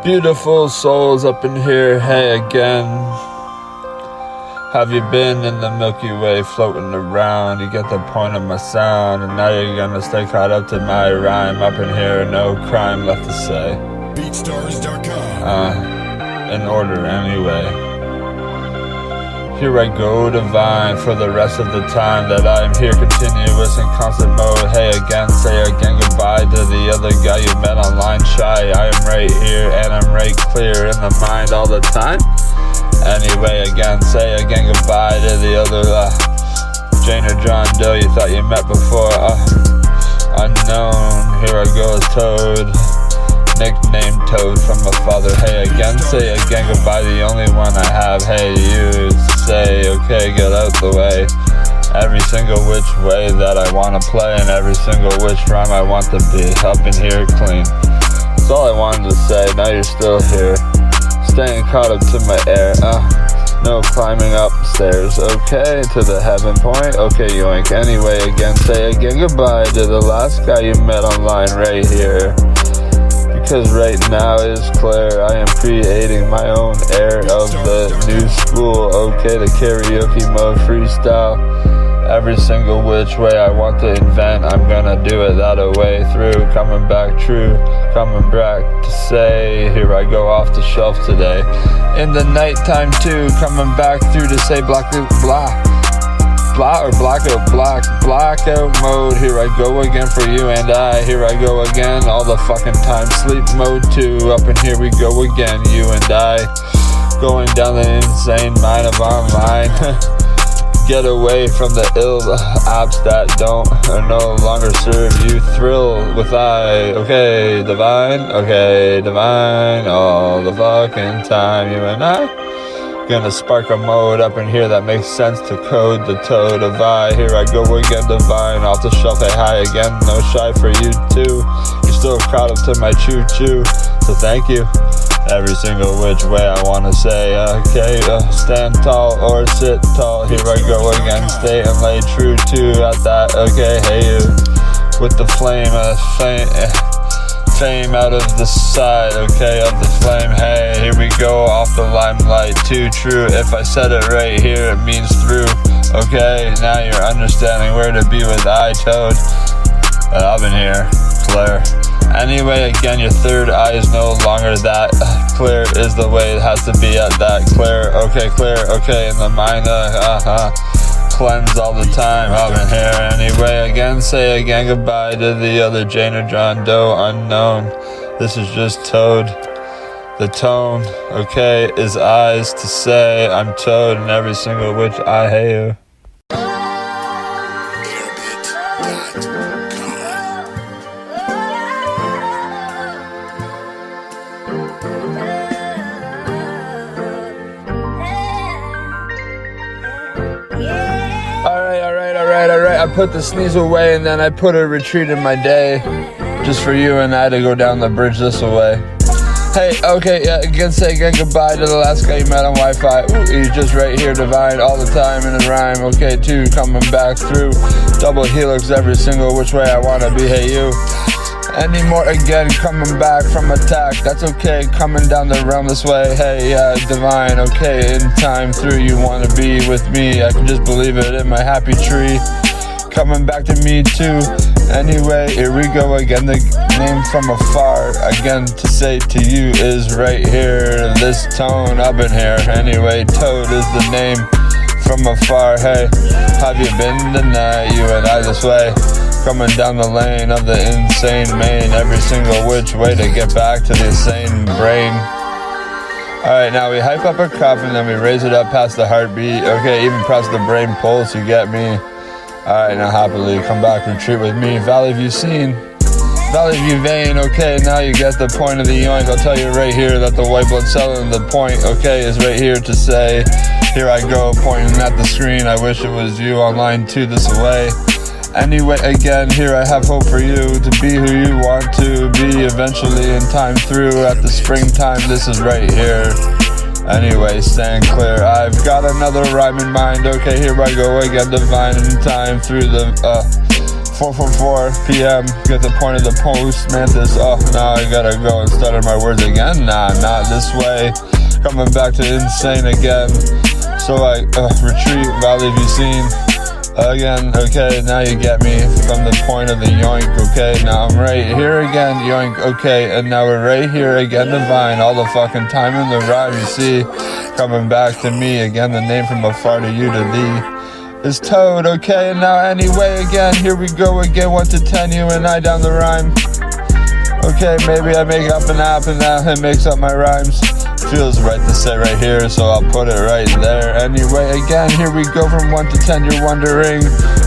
Beautiful souls up in here, hey again. Have you been in the Milky Way floating around? You get the point of my sound, and now you're gonna stay caught up to my rhyme. Up in here, no crime left to say. Beatstars.com. In order anyway. Here I go, divine, for the rest of the time that I'm here, continuous in constant mode. Hey again, say again goodbye to the other guy you met online, shy. I am right here and I'm right clear in the mind all the time. Anyway, again, say again goodbye to the other Jane or John Doe you thought you met before. Unknown, here I go as Toad. Nicknamed Toad from my father. Hey again, say again goodbye, the only one I have. Hey you, say okay, get out the way. Every single which way that I wanna play, and every single which rhyme I want to be. Up in here clean. That's all I wanted to say, now you're still here. Staying caught up to my air, no climbing upstairs, okay, to the heaven point, okay, yoink. Anyway, again, say again goodbye to the last guy you met online right here. Because right now is clear, I am creating my own air of the new school, okay, the karaoke mode, freestyle. Every single which way I want to invent, I'm gonna do it that way through. Coming back true, coming back to say, here I go off the shelf today. In the nighttime too, coming back through to say blackout mode. Here I go again for you and I. Here I go again, all the fucking time. Sleep mode too, up in here we go again, you and I. Going down the insane mind of online. Get away from the ill apps that don't or no longer serve you. Thrill with I, okay, divine, all the fucking time, you and I. Gonna spark a mode up in here that makes sense to code the toad of I. Here I go again, divine, off the shelf, hey hi again, no shy for you too. You're still caught up to my choo-choo, so thank you. Every single which way I wanna say, okay, stand tall or sit tall. Here I go again, stay and lay true to at that, okay, hey you. With the flame, fame out of the side, okay, of the flame. Hey, here we go, off the limelight, too true. If I said it right here, it means through. Okay, now you're understanding where to be with I, Toad. I've been here, Claire. Anyway, again, your third eye is no longer that clear, is the way it has to be at that clear, okay, in the mind, cleanse all the time, up in here. Anyway, again, say again goodbye to the other Jane or John Doe unknown. This is just Toad. The tone, okay, is eyes to say I'm Toad in every single which I hate you. Alright, I put the sneeze away and then I put a retreat in my day just for you and I to go down the bridge this way. Hey, okay, yeah, again, say again goodbye to the last guy you met on Wi-Fi. Ooh, he's just right here, divine, all the time in a rhyme. Okay, two, coming back through. Double helix every single which way I wanna be, hey you. Any more again, coming back from attack, that's okay, coming down the realm this way, hey, yeah, divine, okay, in time through, you wanna be with me, I can just believe it in my happy tree, coming back to me too, anyway, here we go again, the name from afar, again, to say to you is right here, this tone, up in here, anyway, Toad is the name from afar, hey, have you been tonight, you and I this way, coming down the lane of the insane main, every single which way to get back to the sane brain. Alright, now we hype up a cup and then we raise it up past the heartbeat, okay, even past the brain pulse, you get me. Alright, now happily come back, retreat with me, Valley View scene, Valley View vein, okay, now you get the point of the yoink, I'll tell you right here that the white blood cell in the point, okay, is right here to say, here I go, pointing at the screen, I wish it was you online too, this way. Anyway, again, here I have hope for you to be who you want to be eventually in time through at the springtime, this is right here. Anyway, stand clear, I've got another rhyme in mind, okay, here I go again, divine in time through the 4:44 p.m. Get the point of the post mantis. Oh, now I gotta go and stutter my words again. Nah, not this way. Coming back to insane again. So I retreat, Valley View scene again. Okay, now you get me from the point of the yoink. Okay, now I'm right here again. Yoink. Okay, and now we're right here again. Divine, all the fucking time in the rhyme. You see, coming back to me again. The name from afar to you to thee is Toad. Okay, and now anyway again. Here we go again. 1 to 10, you and I down the rhyme. Okay, maybe I make up an app and that it makes up my rhymes. Feels right to say right here, so I'll put it right there. Anyway, again, here we go from 1 to 10. You're wondering,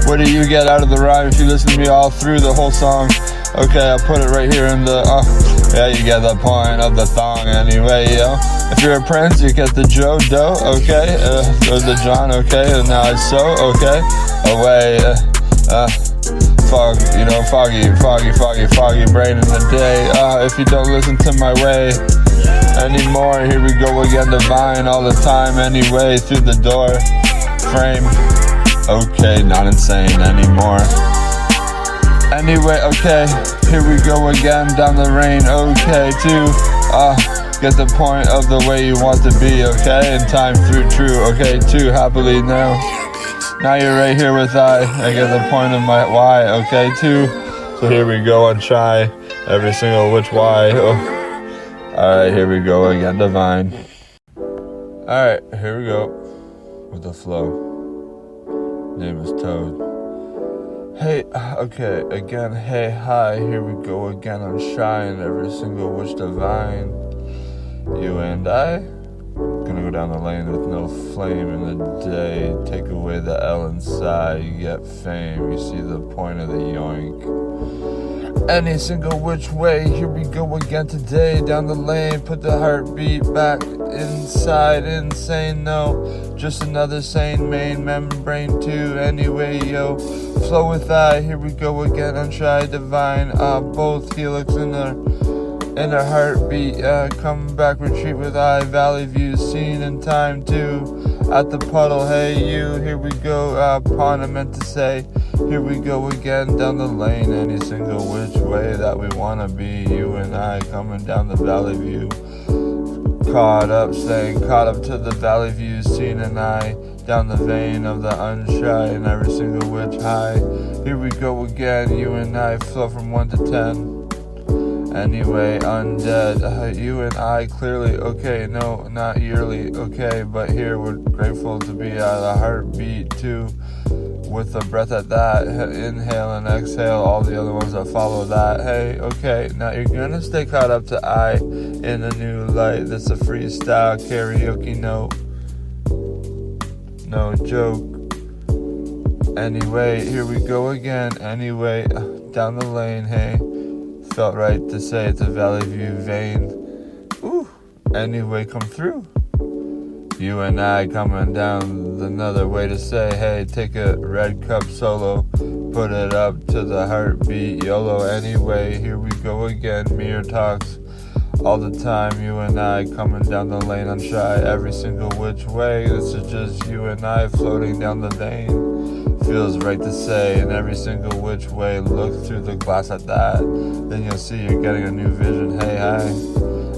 what do you get out of the rhyme if you listen to me all through the whole song? Okay, I'll put it right here in the, yeah, you get the point of the thong anyway, yo. If you're a prince, you get the Joe Doe, okay, or the John, okay, and now it's so, okay, away, fog, you know, foggy brain in the day. If you don't listen to my way anymore, here we go again, divine all the time anyway, through the door frame. Okay, not insane anymore. Anyway, okay, here we go again, down the rain. Okay, get the point of the way you want to be, okay, in time through true. Okay, happily now. Now you're right here with I get the point of my why, okay, so here we go and try every single which why. Alright, here we go again, divine. Alright, here we go with the flow. Name is Toad. Hey, okay, again, hey, hi, here we go again, I'm shy in every single which divine. You and I, gonna go down the lane with no flame in the day. Take away the L inside, you get fame, you see the point of the yoink. Any single which way, here we go again today, down the lane, put the heartbeat back inside, insane, no, just another sane main membrane too, anyway, yo, flow with I, here we go again, unshy, divine, both helix in a heartbeat, come back, retreat with I, Valley View, scene in time too, at the puddle, hey you, here we go, pawn I meant to say, here we go again, down the lane, any single which way that we wanna be, you and I, coming down the Valley View, caught up to the Valley View, scene and I, down the vein of the unshy, and every single which high, here we go again, you and I, flow from 1 to 10, anyway, undead, you and I, clearly, okay, no, not yearly, okay, but here we're grateful to be at a heartbeat too, with a breath at that, inhale and exhale, all the other ones that follow that, hey, okay, now you're gonna stay caught up to I, in a new light, that's a freestyle karaoke note, no joke, anyway, here we go again, anyway, down the lane, hey, felt right to say it's a Valley View vein, ooh, anyway, come through, you and I coming down another way to say, hey, take a red cup solo, put it up to the heartbeat, YOLO, anyway, here we go again, mirror talks, all the time, you and I coming down the lane unshy, every single which way, this is just you and I floating down the vein, feels right to say, in every single which way, look through the glass at that, then you'll see you're getting a new vision, hey, hi.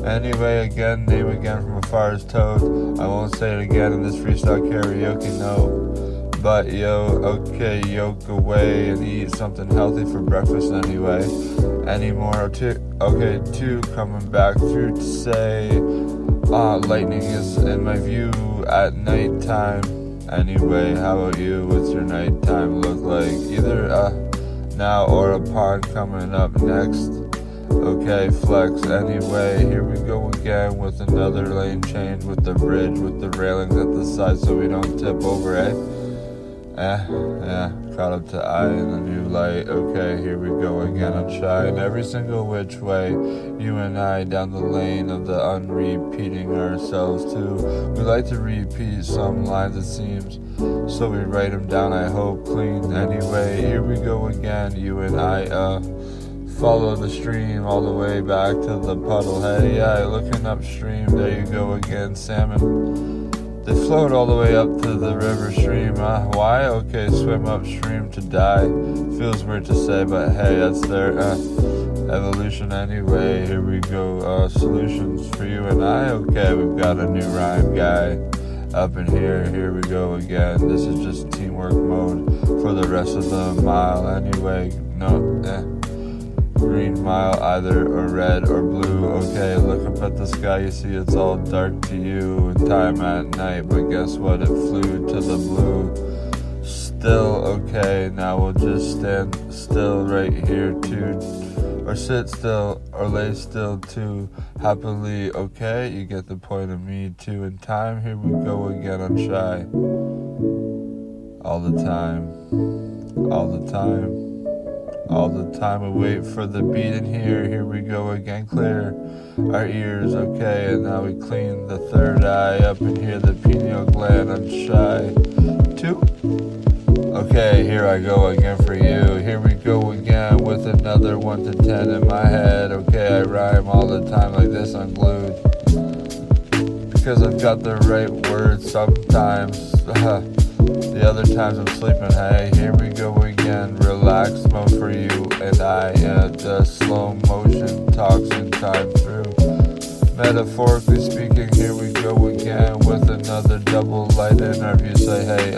Anyway, again, name again from afar is Toad. I won't say it again in this freestyle karaoke, no. But yo, okay, yoke away and eat something healthy for breakfast anyway. Any more? Okay, two coming back through to say, lightning is in my view at nighttime. Anyway, how about you? What's your nighttime look like? Either now or a pond coming up next. Okay, flex, anyway, here we go again with another lane change with the bridge, with the railings at the side so we don't tip over, yeah, caught up to I in the new light, okay, here we go again, I'm shy, in every single which way, you and I down the lane of the unrepeating ourselves too, we like to repeat some lines it seems, so we write them down, I hope, clean, anyway, here we go again, you and I, follow the stream all the way back to the puddle. Hey, yeah, looking upstream. There you go again, salmon. They float all the way up to the river stream. Why? Okay, swim upstream to die. Feels weird to say, but hey, that's their evolution anyway. Here we go. Solutions for you and I. Okay, we've got a new rhyme guy up in here. Here we go again. This is just teamwork mode for the rest of the mile anyway. Green mile either or red or blue. Okay, look up at the sky, you see it's all dark to you and time at night, but guess what, it flew to the blue. Still, okay, now we'll just stand still right here too, or sit still or lay still too happily. Okay, you get the point of me too. In time, here we go again, I'm shy all the time, all the time. All the time we wait for the beat in here. Here we go again, clear our ears, okay, and now we clean the third eye up in here, the pineal gland, I'm shy too. Okay, here I go again for you. Here we go again with another 1 to 10 in my head. Okay, I rhyme all the time like this, I'm glued because I've got the right words sometimes. The other times I'm sleeping, hey, here we go again, relax mode for you and I, the slow motion talks in time through. Metaphorically speaking, here we go again with another double light interview, say, hey,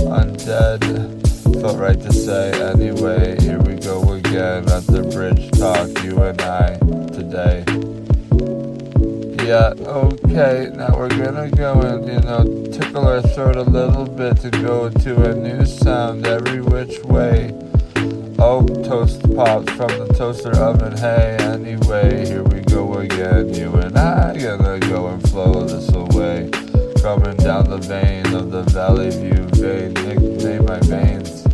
undead, felt right to say, anyway, here we go again at the bridge talk, you and I, today. Yeah, okay, now we're gonna go and, tickle our throat a little bit to go to a new sound every which way. Oh, toast pops from the toaster oven, hey, anyway, here we go again, you and I gonna go and flow this away. Coming down the vein of the Valley View vein, nickname my veins.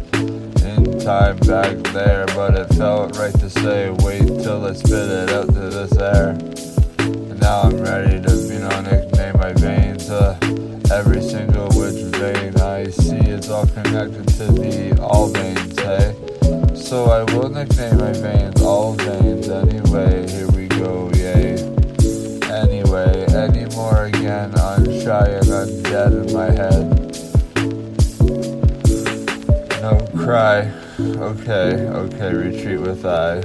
In time back there, but it felt right to say, wait till I spit it out to this air. Now I'm ready to, nickname my veins. Every single which vein I see, it's all connected to the all veins, hey? So I will nickname my veins all veins anyway. Here we go, yay. Anyway, any more again, unshy and undead in my head. No cry. Okay, retreat with I.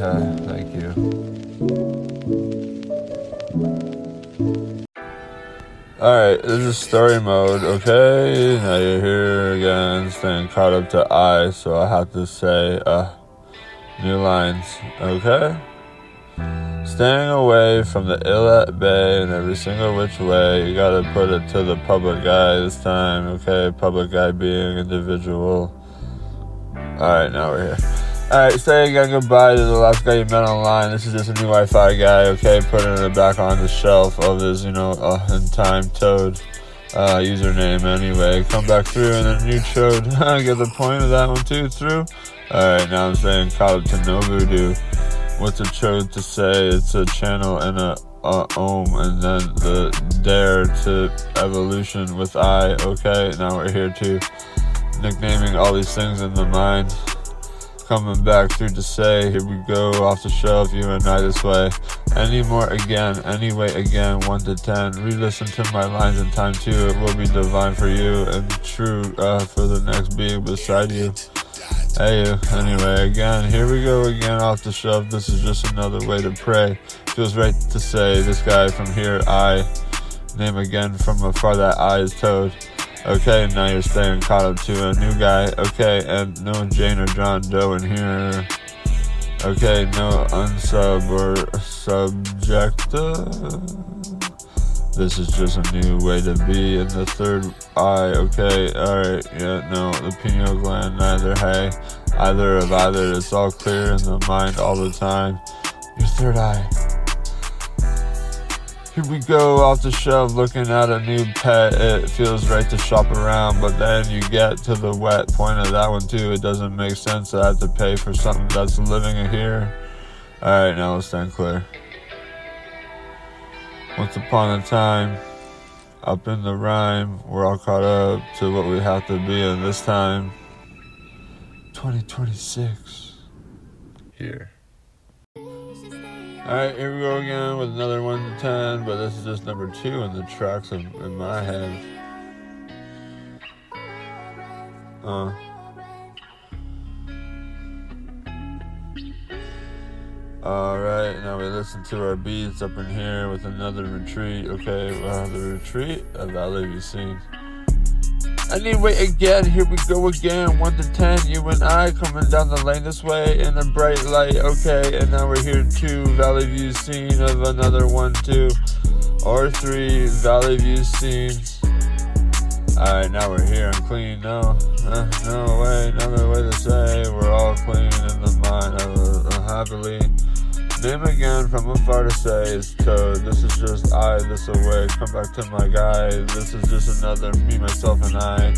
Thank you. Alright, this is story mode, okay? Now you're here again, staying caught up to I, so I have to say, new lines, okay? Staying away from the ill at bay in every single which way, you gotta put it to the public eye this time, okay? Public eye being individual. Alright, now we're here. Alright, say again goodbye to the last guy you met online. This is just a new Wi-Fi guy, okay? Putting it back on the shelf of his, in time toad username anyway. Come back through and then new chode. Get the point of that one too, through? Alright, now I'm saying caught up to no voodoo. What's a chode to say? It's a channel and a ohm, and then the dare to evolution with I, okay? Now we're here too. Nicknaming all these things in the mind. Coming back through to say, here we go, off the shelf, you and I this way. Any more again, anyway again, 1 to 10. Re-listen to my lines in time too, it will be divine for you and true for the next being beside you. Hey you, anyway again, here we go again, off the shelf, this is just another way to pray. Feels right to say, this guy from here, I. Name again from afar, that I is toad. Okay, now you're staying caught up to a new guy. Okay, and no Jane or John Doe in here. Okay, no unsub or subjecta. This is just a new way to be in the third eye. Okay, alright, yeah, no, the pineal gland, neither, hey. Either of either, it's all clear in the mind all the time. Your third eye. Here we go, off the shelf, looking at a new pet. It feels right to shop around, but then you get to the wet point of that one too. It doesn't make sense to have to pay for something that's living here. Alright, now let's stand clear. Once upon a time, up in the rhyme, we're all caught up to what we have to be in this time. 2026. Here. Alright, here we go again with another 1 to 10, but this is just number 2 in the tracks in my head. Alright, now we listen to our beats up in here with another retreat. Okay, the retreat of Valley View Scene. Anyway, again, here we go again. 1 to 10, you and I coming down the lane this way in a bright light. Okay, and now we're here 2, Valley View Scene of another 1, 2, or 3, Valley View Scenes. Alright, now we're here. I'm clean. No way, another way to say we're all clean in the mind of happily. Name again from afar to say is Toad. This is just I, this away. Come back to my guy. This is just another me, myself, and I.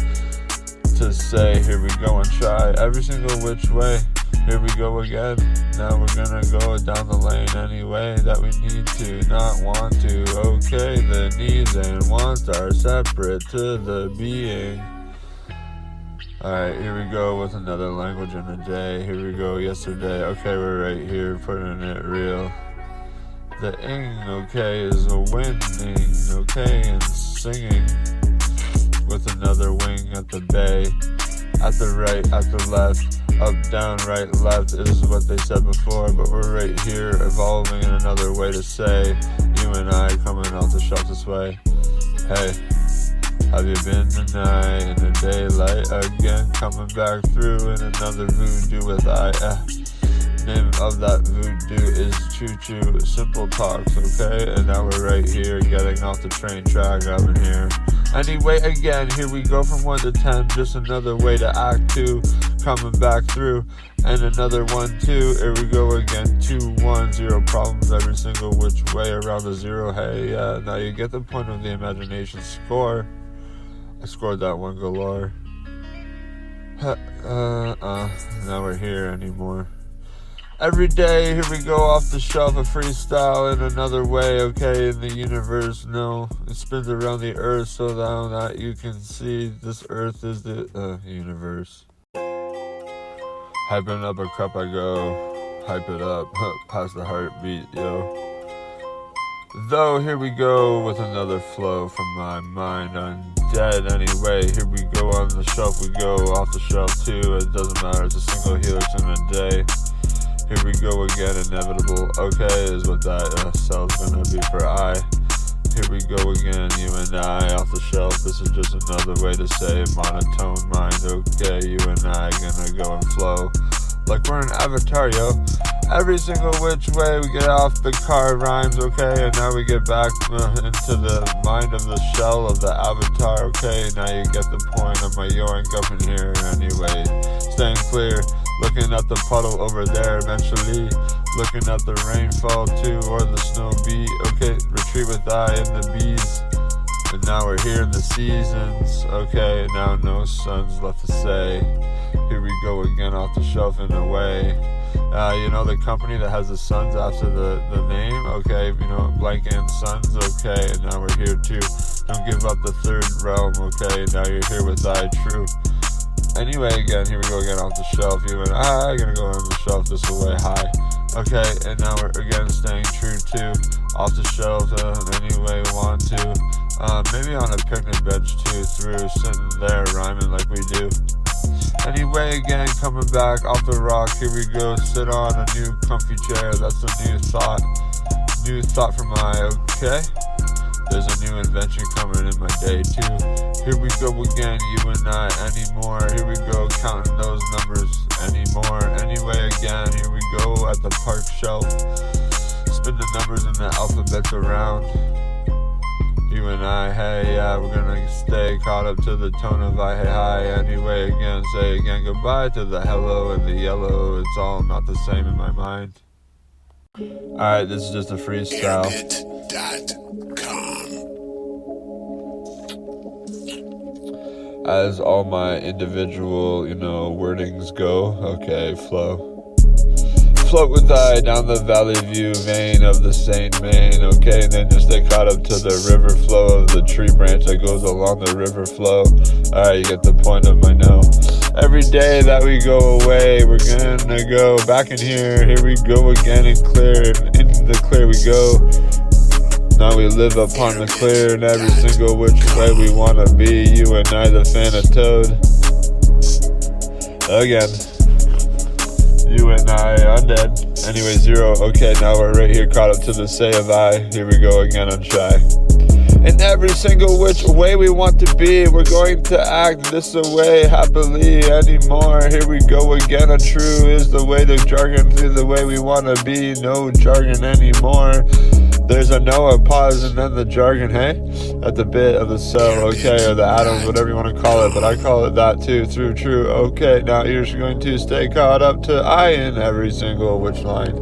To say, here we go and try every single which way. Here we go again. Now we're gonna go down the lane anyway that we need to, not want to. Okay, the needs and wants are separate to the being. Alright, here we go with another language in a day. Here we go, yesterday. Okay, we're right here, putting it real. The ing, okay, is a winning, okay, and singing. With another wing at the bay. At the right, at the left. Up, down, right, left is what they said before. But we're right here, evolving in another way to say. You and I coming out the shop this way. Hey. Have you been tonight in the daylight again? Coming back through in another voodoo with I. Name of that voodoo is Choo Choo. Simple talks, okay? And now we're right here, getting off the train track up in here. Anyway, again, here we go from 1 to 10. Just another way to act 2. Coming back through. And another 1, 2. Here we go again. 2, 1, 0 problems every single which way around the 0. Hey, yeah, now you get the point of the imagination score. I scored that one galore. Now we're here anymore. Every day, here we go off the shelf, a freestyle in another way, okay, in the universe. No, it spins around the earth so that you can see this earth is the universe. Hyping up a cup, I go. Hype it up, past the heartbeat, yo. Though, here we go with another flow from my mind undead. Anyway, here we go on the shelf, we go off the shelf too. It doesn't matter, it's a single helix in a day. Here we go again, inevitable. Okay, is what that cell's gonna be for I. Here we go again, you and I off the shelf. This is just another way to say monotone mind. Okay, you and I gonna go and flow like we're an avatar, yo. Every single which way we get off the car rhymes, okay, and now we get back into the mind of the shell of the avatar, okay. Now you get the point of my yoink up in here. Anyway, staying clear, looking at the puddle over there. Eventually, looking at the rainfall too, or the snow beat. Okay, retreat with I and the bees. And now we're here in the seasons. Okay, now no suns left to say. Here we go again off the shelf in a way. You know, the company that has the suns after the name, okay, you know, blank and sons, okay, and now we're here too. Don't give up the third realm, okay, now you're here with I, true. Anyway, again, here we go again off the shelf. You and I gonna go on the shelf this way, high. Okay, and now we're again staying true too. Off the shelf, anyway, want to. Maybe on a picnic bench too, through sitting there rhyming like we do. Anyway, again, coming back off the rock, here we go, sit on a new comfy chair, that's a new thought from I, okay? There's a new invention coming in my day too. Here we go again, you and I, anymore, here we go, counting those numbers, anymore. Anyway, again, here we go at the park shelf, spin the numbers and the alphabets around. You and I, hey, yeah, we're gonna stay caught up to the tone of I, hey, hi. Anyway, again, say again goodbye to the hello and the yellow. It's all not the same in my mind. Alright, this is just a freestyle. As all my individual, you know, wordings go, okay, flow. Float with I down the valley view vein of the sane main, okay, and then just stay caught up to the river flow of the tree branch that goes along the river flow. Alright, you get the point of my no. Every day that we go away, we're gonna go back in here. Here we go again and clear, and in the clear we go. Now we live upon the clear in every single which way we wanna be. You and I, the fan of Toad. again. You and I undead. Anyway, 0. Okay, now we're right here caught up to the say of I. Here we go again on shy. In every single which way we want to be, we're going to act this away happily anymore. Here we go again. Untrue is the way to jargon through the way we want to be. No jargon anymore. There's a no, a pause, and then the jargon, hey? At the bit of the cell, okay, or the atoms, whatever you want to call it, but I call it that too, through true, okay. Now you're just going to stay caught up to I in every single which line.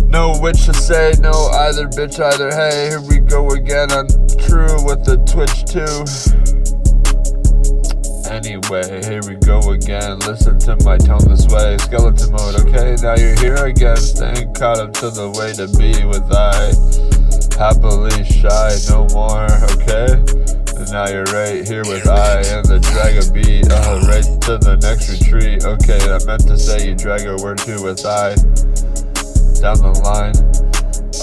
No which to say, no either, bitch, either, hey. Here we go again on true with the twitch too. Anyway, here we go again. Listen to my tone this way. Skeleton mode, okay? Now you're here again. Staying caught up to the way to be with I. Happily shy, no more, okay? And now you're right here with I. And the drag a beat, right to the next retreat. Okay, I meant to say you drag a word too with I. Down the line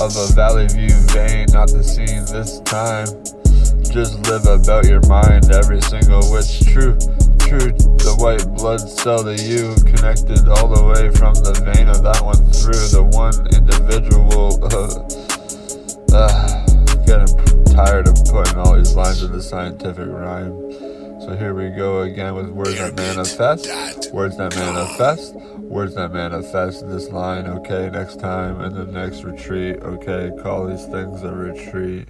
of a valley view vein, not the scene this time. Just live about your mind, every single which true, the white blood cell to you, connected all the way from the vein of that one through the one individual. Getting tired of putting all these lines into scientific rhyme. So here we go again with words that manifest, words that manifest, words that manifest. This line, okay, next time, and the next retreat, okay, call these things a retreat.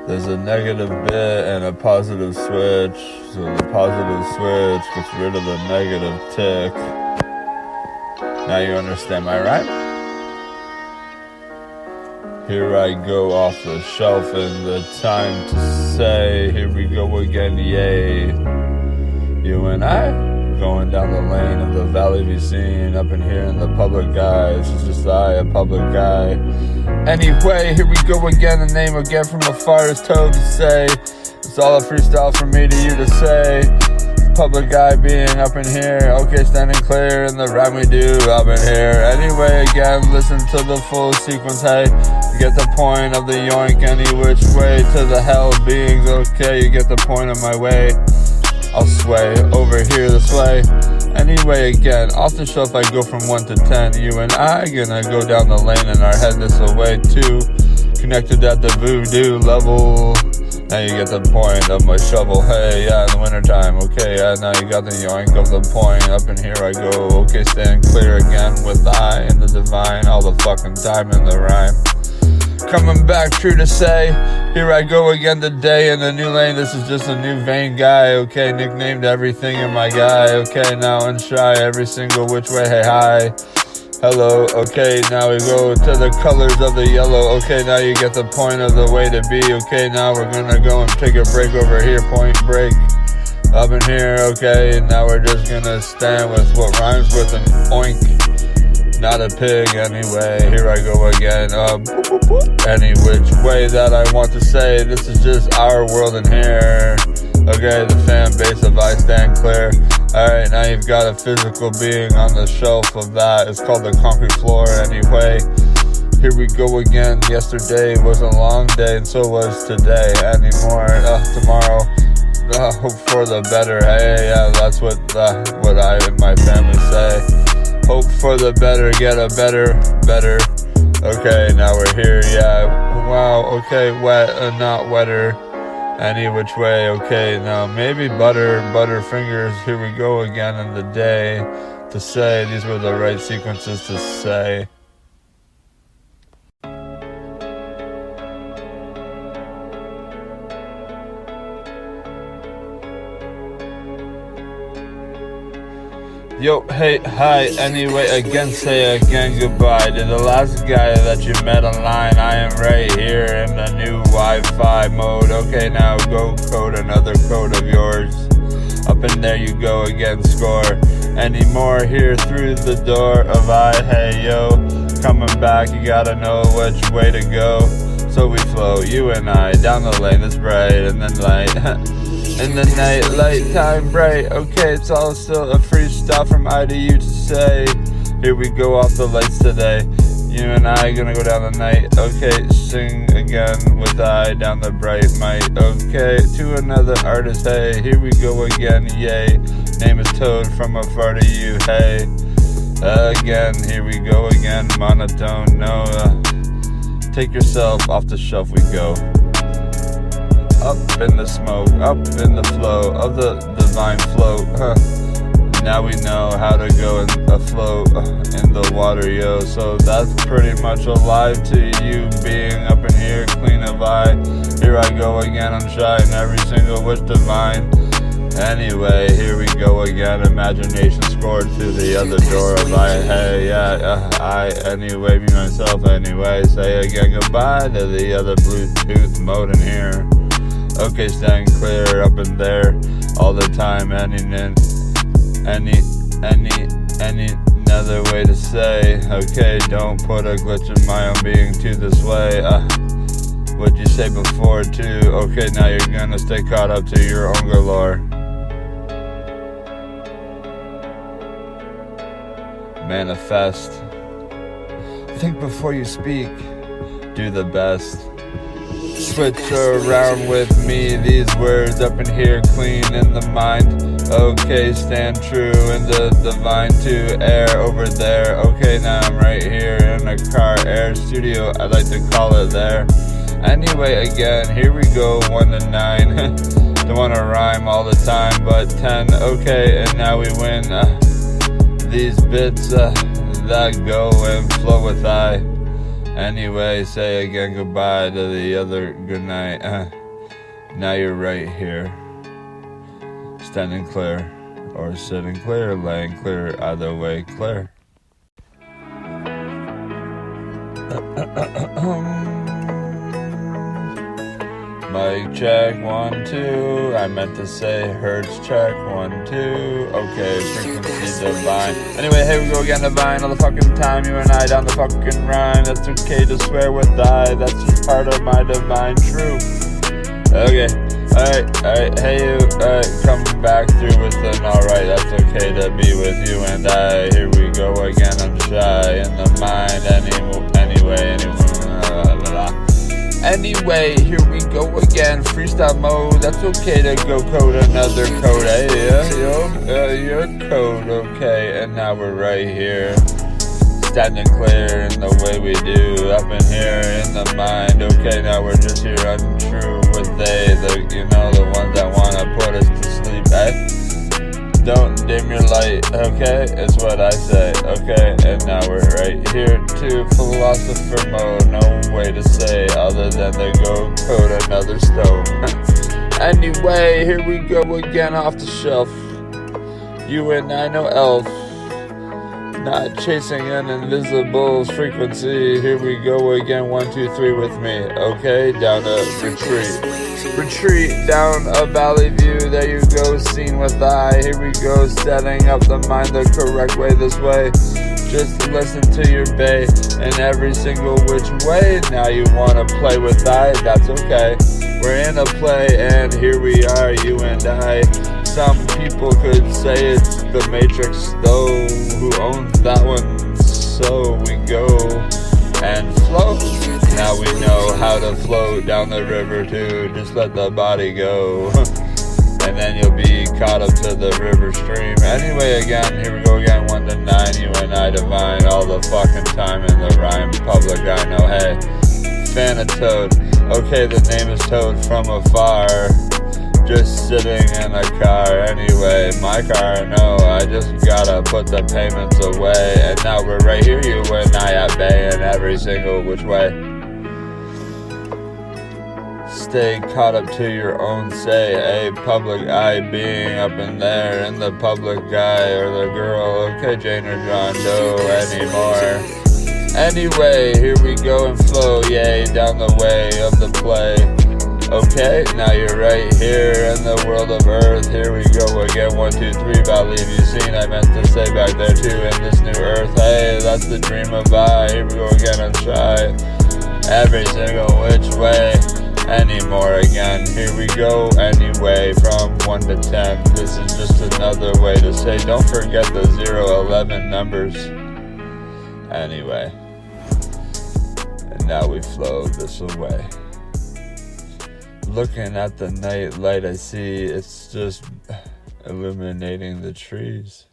There's a negative bit and a positive switch. So the positive switch gets rid of the negative tick. Now you understand my rhyme? Here I go off the shelf and the time to say, here we go again, yay. You and I? Going down the lane of the valley be seen, up in here in the public eye. This is just I, a public guy. Anyway, here we go again. The name again from afar is told to say. It's all a freestyle from me to you to say. Public guy being up in here. Okay, standing clear in the rhyme we do up in here. Anyway, again, listen to the full sequence. Hey, you get the point of the yoink any which way to the hell beings. Okay, you get the point of my way. I'll sway over here this way. Anyway, again, off the shelf I go from 1 to 10. You and I gonna go down the lane and our head this away too. Connected at the voodoo level. Now you get the point of my shovel. Hey, yeah, in the wintertime. Okay, yeah, now you got the yoink of the point. Up in here I go. Okay, stand clear again with I and the divine. All the fucking time in the rhyme. Coming back, true to say, here I go again today in a new lane. This is just a new vein guy, okay, nicknamed everything in my guy, okay, now unshy, every single which way, hey, hi, hello, okay, now we go to the colors of the yellow, okay, now you get the point of the way to be, okay, now we're gonna go and take a break over here, point break, up in here, okay, and now we're just gonna stand with what rhymes with an oink. Not a pig anyway, here I go again, any which way that I want to say, this is just our world in here, okay, the fan base of I stand clear, alright, now you've got a physical being on the shelf of that, it's called the concrete floor anyway, here we go again, yesterday was a long day and so was today, anymore, tomorrow, hope for the better, hey, yeah, that's what I and my family say. Hope for the better, get a better. Okay, now we're here, yeah. Wow, okay, wet, not wetter. Any which way, okay, now maybe butter fingers. Here we go again in the day to say these were the right sequences to say. Yo, hey, hi, anyway, again, say again goodbye to the last guy that you met online. I am right here in the new Wi-Fi mode. Okay, now go code another code of yours. Up in there you go again, score. Any more here through the door of I, hey, yo. Coming back, you gotta know which way to go. So we flow, you and I, down the lane that's bright and then light. In the night, light time bright. Okay, it's all still a freestyle from I to you to say. Here we go off the lights today. You and I gonna go down the night. Okay, sing again with I down the bright might. Okay, to another artist. Hey, here we go again. Yay. Name is Toad from afar to you. Hey, again, here we go again. Monotone. No, take yourself off the shelf. We go up in the smoke, up in the flow of the divine float. Now we know how to go and afloat in the water, yo. So that's pretty much alive to you being up in here, clean of eye. Here I go again, I'm shy in every single wish divine. Anyway, here we go again. Imagination scored through the other door of I. Hey, yeah, I. Anyway, me myself. Anyway, say again goodbye to the other Bluetooth mode in here. Okay, staying clear up in there all the time. Any another way to say, okay, don't put a glitch in my own being to this way. What'd you say before too? Okay, now you're gonna stay caught up to your own galore. Manifest. Think before you speak. Do the best. Switch around with me, these words up in here, clean in the mind. Okay, stand true in the divine to air over there. Okay, now I'm right here in a car air studio, I like to call it there. Anyway, again, here we go, 1 to 9. Don't wanna rhyme all the time, but 10. Okay, and now we win these bits that go and flow with I. Anyway, say again goodbye to the other good night. Now you're right here, standing clear, or sitting clear, laying clear, either way clear. Mic check, 1, 2. I meant to say hertz check, 1, 2. Okay, frequency divine. Anyway, here we go again, divine all the fucking time. You and I down the fucking rhyme. That's okay to swear with I. That's just part of my divine truth. Okay, alright, hey you, come back through with an alright. That's okay to be with you and I. Here we go again, I'm shy in the mind. Anyway, here we go again, freestyle mode. That's okay to go code another code. Hey, your code, okay. And now we're right here, standing clear in the way we do, up in here in the mind. Okay, now we're just here untrue with the ones that wanna put us to sleep. Hey, don't dim your light, okay? It's what I say, okay? And now we're right here to philosopher mode. No way to say other than to go code another stone. Anyway, here we go again off the shelf. You and I know elf, not chasing an invisible frequency. Here we go again, 1, 2, 3 with me. Okay, down a retreat down a valley view. There you go, seen with I. Here we go, setting up the mind the correct way this way. Just listen to your bay in every single which way. Now you wanna play with I, that's okay. We're in a play and here we are, you and I. Some people could say it's the Matrix though, who owns that one. So we go and float. Now we know how to float down the river too. Just let the body go, and then you'll be caught up to the river stream. Anyway, again, here we go again, 1 to 9. You and I divine all the fucking time in the rhyme. Public, I know, hey, fan of Toad. Okay, the name is Toad from afar. Just sitting in a car. Anyway, my car, no, I just gotta put the payments away. And now we're right here, you and I at bay in every single which way. Stay caught up to your own say, a public eye being up in there, in the public guy or the girl, okay, Jane or John Doe anymore. Anyway, here we go and flow, yay, down the way of the play. Okay, now you're right here in the world of earth. Here we go again, 1, 2, 3, about leave you seen. I meant to say back there too, in this new earth. Hey, that's the dream of I. Here we go again, I'm shy. Every single which way. Anymore again, here we go anyway, from 1 to 10. This is just another way to say, don't forget the 0, 11 numbers. Anyway. now we flow this away. Looking at the night light, I see it's just illuminating the trees.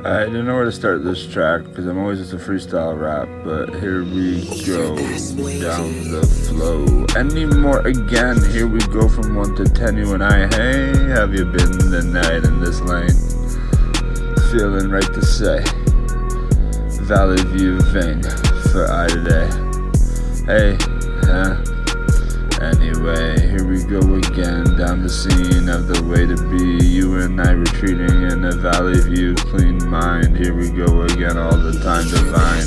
I didn't know where to start this track because I'm always just a freestyle rap, but here we go down the flow. Anymore again, here we go from 1 to 10, you and I. Hey, have you been the night in this lane? Feeling right to say, Valley View vein for I today. Hey, anyway, here we go again, down the scene of the way to be. You and I retreating in a Valley View clean mind. Here we go again, all the time divine.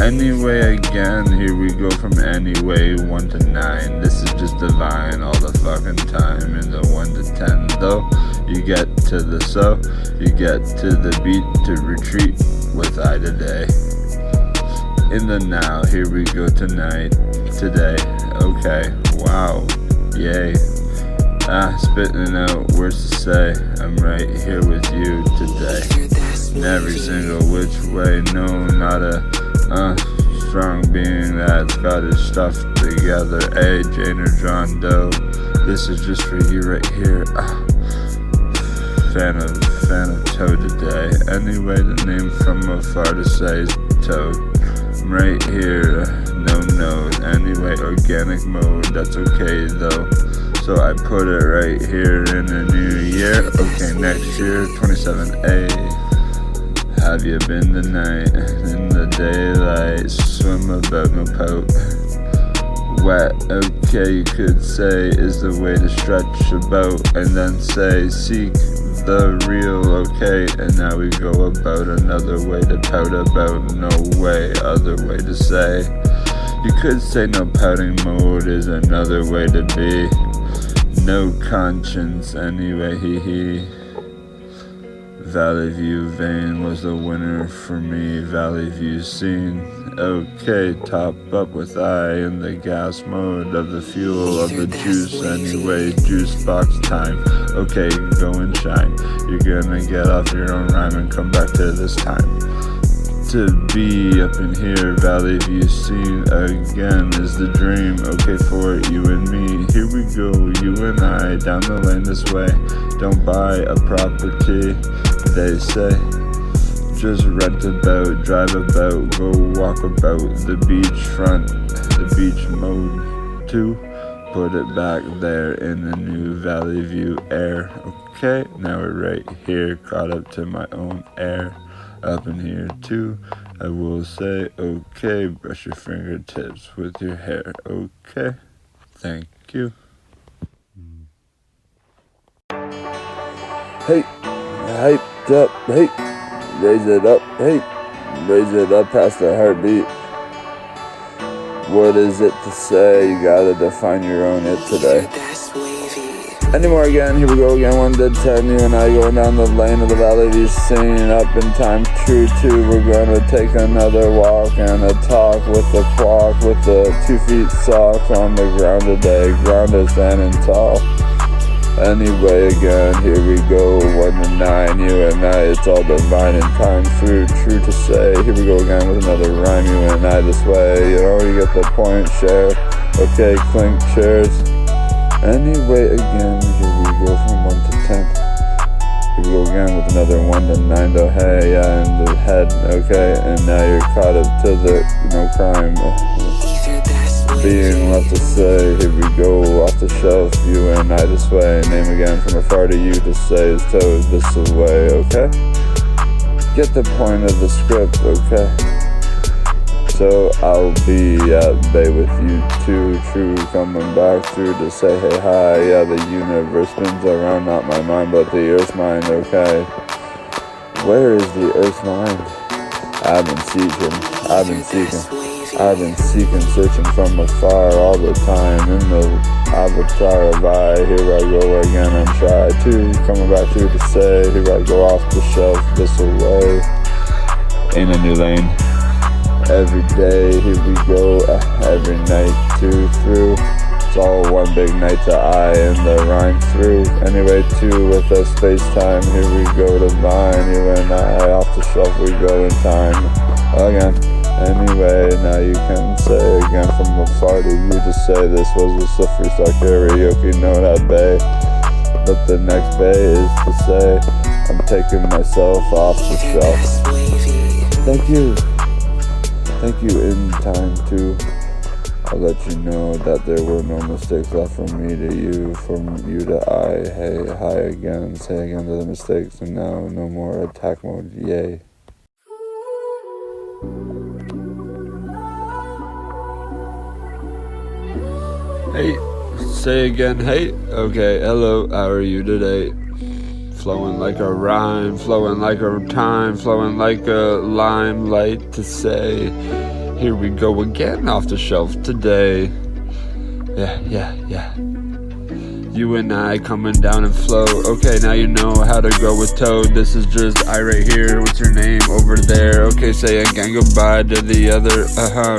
Anyway again, here we go from anyway 1 to 9. This is just divine all the fucking time. In the 1 to 10 though, you get to the so, you get to the beat to retreat with I today. In the now, here we go tonight, today, okay, wow, yay. Spitting out words to say, I'm right here with you today. In every single which way, no, not a strong being that's got his stuff together. Hey, Jane or John Doe, this is just for you right here. Fan of Toad today. Anyway, the name from afar to say is Toad. I'm right here, no node. Anyway, organic mode, that's okay though. So I put it right here in the new year. Okay, next year, 27A. Have you been the night in the daylight? Swim about no pout. Wet, okay, you could say is the way to stretch about, and then say seek the real, okay, and now we go about another way to pout about, no way, other way to say. You could say no pouting mode is another way to be. No conscience, anyway, hee. Valley View vein was the winner for me, Valley View scene. Okay, top up with I in the gas mode of the fuel of the juice. Anyway, juice box time. Okay, go and shine. You're gonna get off your own rhyme and come back to this time. To be up in here, Valley View scene again is the dream. Okay, for you and me, here we go, you and I, down the lane this way. Don't buy a property, they say. Just rent about, drive about, go walk about the beach front, the beach mode too. Put it back there in the new Valley View air. Okay, now we're right here, caught up to my own air. Up in here too, I will say, okay, brush your fingertips with your hair, okay, thank you. Hey, hyped up, hey, raise it up, hey, raise it up past the heartbeat. What is it to say? You gotta define your own it today. Anymore again, here we go again, 1 to 10, you and I going down the lane of the Valley View scene, up in time, true to, we're gonna take another walk and a talk with the clock, with the 2 feet sock on the ground today, ground is standing tall. Anyway again, here we go, 1 to 9, you and I, it's all divine in time, true to say, here we go again with another rhyme, you and I this way, you know, you get the point, share, okay, clink, cheers. Anyway, again, here we go from 1 to 10. Here we go again with another 1 to 9, though, hey, yeah, in the head, okay, and now you're caught up to the, no crime, being left to say, here we go, off the shelf, you and I this way, name again from afar to you to say is Toad this away, okay? Get the point of the script, okay? So I'll be at bay with you too, true, coming back through to say hey hi, yeah, the universe spins around, not my mind, but the earth's mind, okay? Where is the earth's mind? I've been seeking, searching from afar all the time, in the avatar of I, here I go again and try to, coming back through to say, here I go off the shelf, this away, in a new lane. Every day, here we go, every night, 2 through, It's all one big night to I and the rhyme through. Anyway, two with a space-time. Here we go divine. You and I off the shelf we go in time. Again. Anyway, now you can say again from afar to you to say this was just a freestyle karaoke note at bay. But the next bay is to say I'm taking myself off the shelf. Thank you. Thank you in time too. I'll let you know that there were no mistakes left from me to you, from you to I. Hey, hi again, say again to the mistakes, and now no more attack mode, yay. Hey, say again, hey, okay, hello, how are you today? Flowing like a rhyme, flowing like a time, flowing like a limelight to say, here we go again off the shelf today. Yeah. You and I coming down and flow. Okay, now you know how to go with Toad. This is just I right here. What's your name over there? Okay, say again goodbye to the other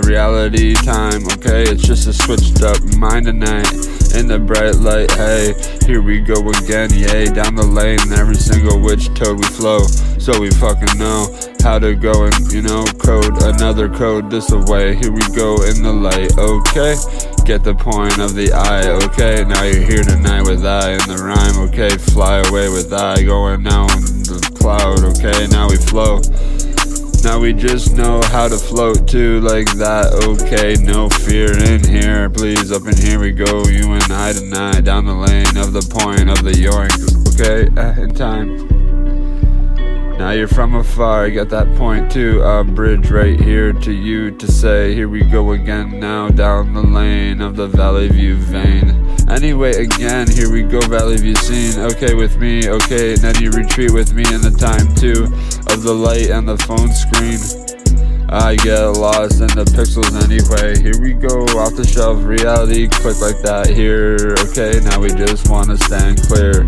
reality time. Okay, it's just a switched up mind tonight in the bright light. Hey, here we go again. Yay, down the lane, every single which Toad we flow. So we fucking know how to go and, code another code this away. Here we go in the light, okay? Get the point of the I, okay? Now you're here tonight with I in the rhyme, okay? Fly away with I, going now in the cloud, okay? Now we flow. Now we just know how to float too, like that, okay? No fear in here, please, up in here we go. You and I tonight, down the lane of the point of the yoink, okay? In time. Now you're from afar, get that point too. A bridge right here to you to say, here we go again now down the lane of the Valley View vein. Anyway, again, here we go, Valley View scene. Okay with me, okay, and then you retreat with me in the time too of the light and the phone screen. I get lost in the pixels anyway. Here we go, off the shelf, reality, quick like that here. Okay, now we just wanna stand clear.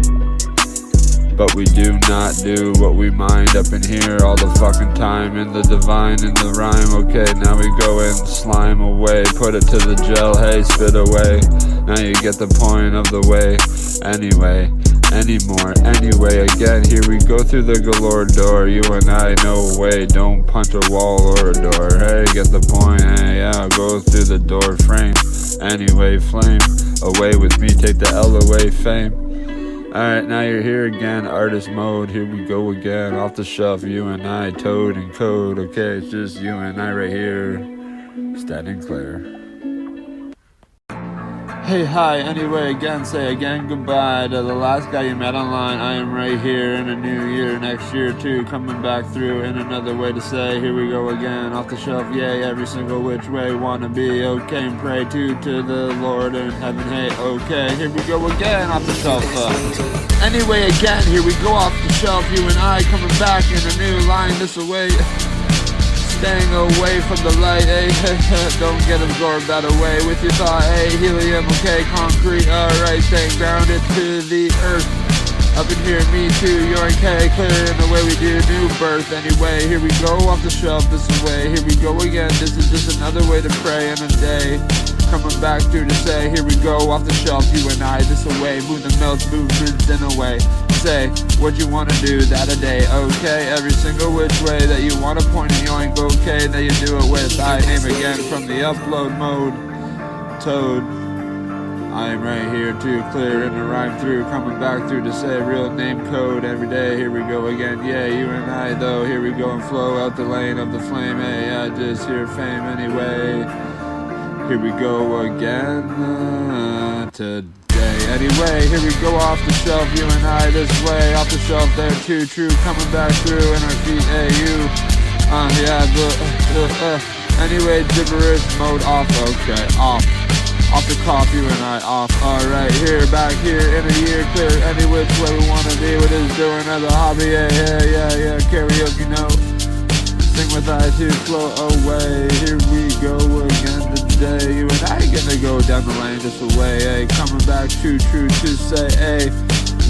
But we do not do what we mind up in here all the fucking time. In the divine, in the rhyme, okay, now we go and slime away. Put it to the gel, hey, spit away. Now you get the point of the way. Anyway, anymore, anyway, again, here we go through the galore door. You and I, no way, don't punch a wall or a door. Hey, get the point, hey, yeah, go through the door frame. Anyway, flame, away with me, take the L away, fame. Alright, now you're here again, artist mode, here we go again, off the shelf, you and I, Toad and code, okay, it's just you and I right here, standing clear. Hey, hi, anyway, again, say again goodbye to the last guy you met online. I am right here in a new year, next year too, coming back through in another way to say, here we go again, off the shelf, yay, every single which way, wanna be okay, and pray to the Lord in heaven, hey, okay, here we go again, off the shelf, Anyway, again, here we go off the shelf, you and I coming back in a new line this away. Staying away from the light, hey, don't get absorbed that away with your thought, hey, helium, okay, concrete, alright, staying grounded to the earth. Up in here, me too, you're okay, clear in the way we do new birth. Anyway, here we go off the shelf this way, here we go again, this is just another way to pray in a day. Coming back through to say, here we go off the shelf, you and I, this away, move the melts, move in a way. Say what you wanna do that a day, okay? Every single which way that you wanna point and yoink, okay? That you do it with I aim again from the upload mode. Toad, I am right here to clear in the rhyme through, coming back through to say real name code every day. Here we go again, yeah, you and I though. Here we go and flow out the lane of the flame. Hey, I just hear fame anyway. Here we go again today. Anyway, here we go off the shelf, you and I this way, off the shelf there too, true, coming back through in our feet, hey, you, yeah, anyway, gibberish mode off, okay, off the cop, you and I off, alright, here, back here, in a year, clear, any which way we wanna be, what is doing as a hobby, yeah, karaoke note, sing with I to flow away, here we go again today, you and I gonna go down the lane just away, hey, coming back true to say, hey,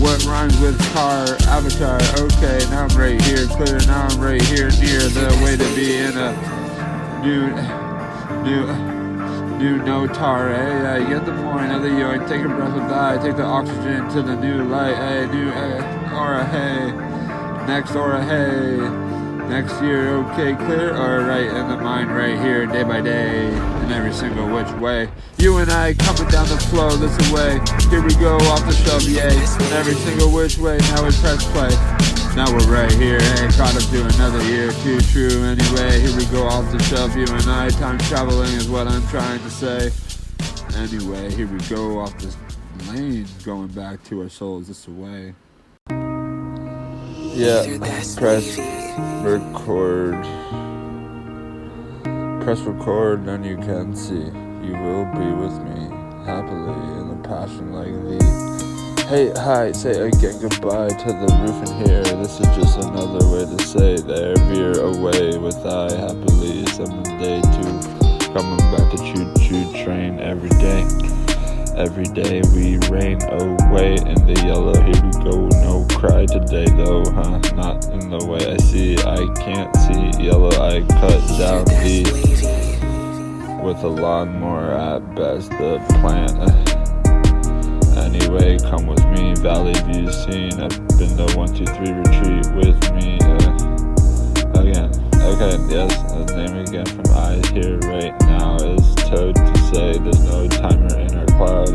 what rhymes with car, avatar, okay, now I'm right here, clear, now I'm right here, near the way to be in a new new notar, hey, you get the point of the year, I take a breath of I take the oxygen to the new light, hey, new aura, hey, next aura, hey, next year, okay, clear, alright, in the mind right here, day by day, in every single which way, you and I coming down the flow, this away, here we go, off the shelf, yay, in every single which way, now we press play. Now we're right here, hey, caught up to another year, too true, anyway, here we go off the shelf, you and I, time traveling is what I'm trying to say. Anyway, here we go off this lane, going back to our souls, this away. Yeah, press record. Press record, then you can see, you will be with me, happily, in a passion like thee. Hey, hi, say again goodbye to the roof in here. This is just another way to say there. Veer away with I happily someday too. Coming back to choo-choo train every day. Every day we rain away in the yellow. Here we go, no cry today though, huh? Not in the way I see. I can't see yellow. I cut down with a lawnmower at best. The plant. Anyway, come with me, Valley View scene, up in the 1, 2, 3 retreat with me, again, okay, yes, the name again from eyes here right now is Toad to say, there's no timer in our cloud,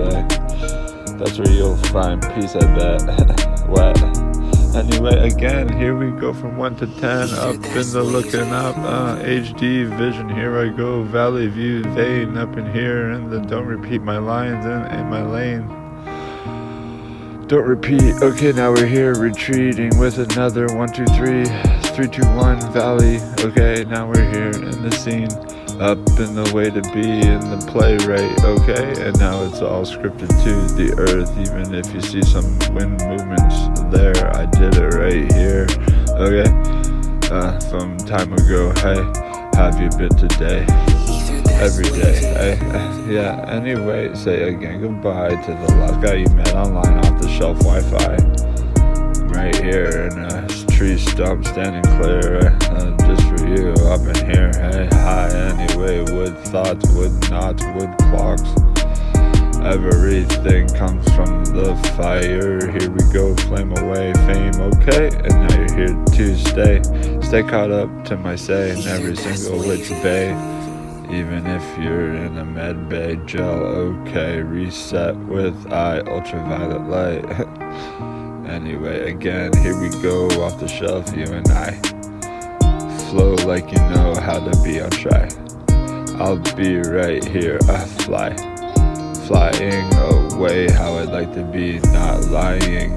that's where you'll find peace, I bet, what, anyway, again, here we go from 1 to 10, up in the looking up, HD vision, here I go, Valley View vein, up in here, and the don't repeat my lines in my lane. Don't repeat, okay, now we're here, retreating with another 1, 2, 3, 3, 2, 1, valley, okay, now we're here in the scene, up in the way to be in the play, right, okay, and now it's all scripted to the earth, even if you see some wind movements there, I did it right here, okay, from time ago, hey, have you been today? Every day, yeah, anyway, say again goodbye to the last guy you met online off the shelf Wi-Fi. Right here in a tree stump standing clear, just for you, up in here, hey, hi, anyway, wood thoughts, wood knots, wood clocks. Everything comes from the fire, here we go, flame away, fame, okay, and now you're here to stay caught up to my say in every single which bay. Even if you're in a med bay gel, okay, reset with ultraviolet light. Anyway, again, here we go off the shelf, you and I. Flow like you know how to be on try. I'll be right here, flying away how I'd like to be, not lying.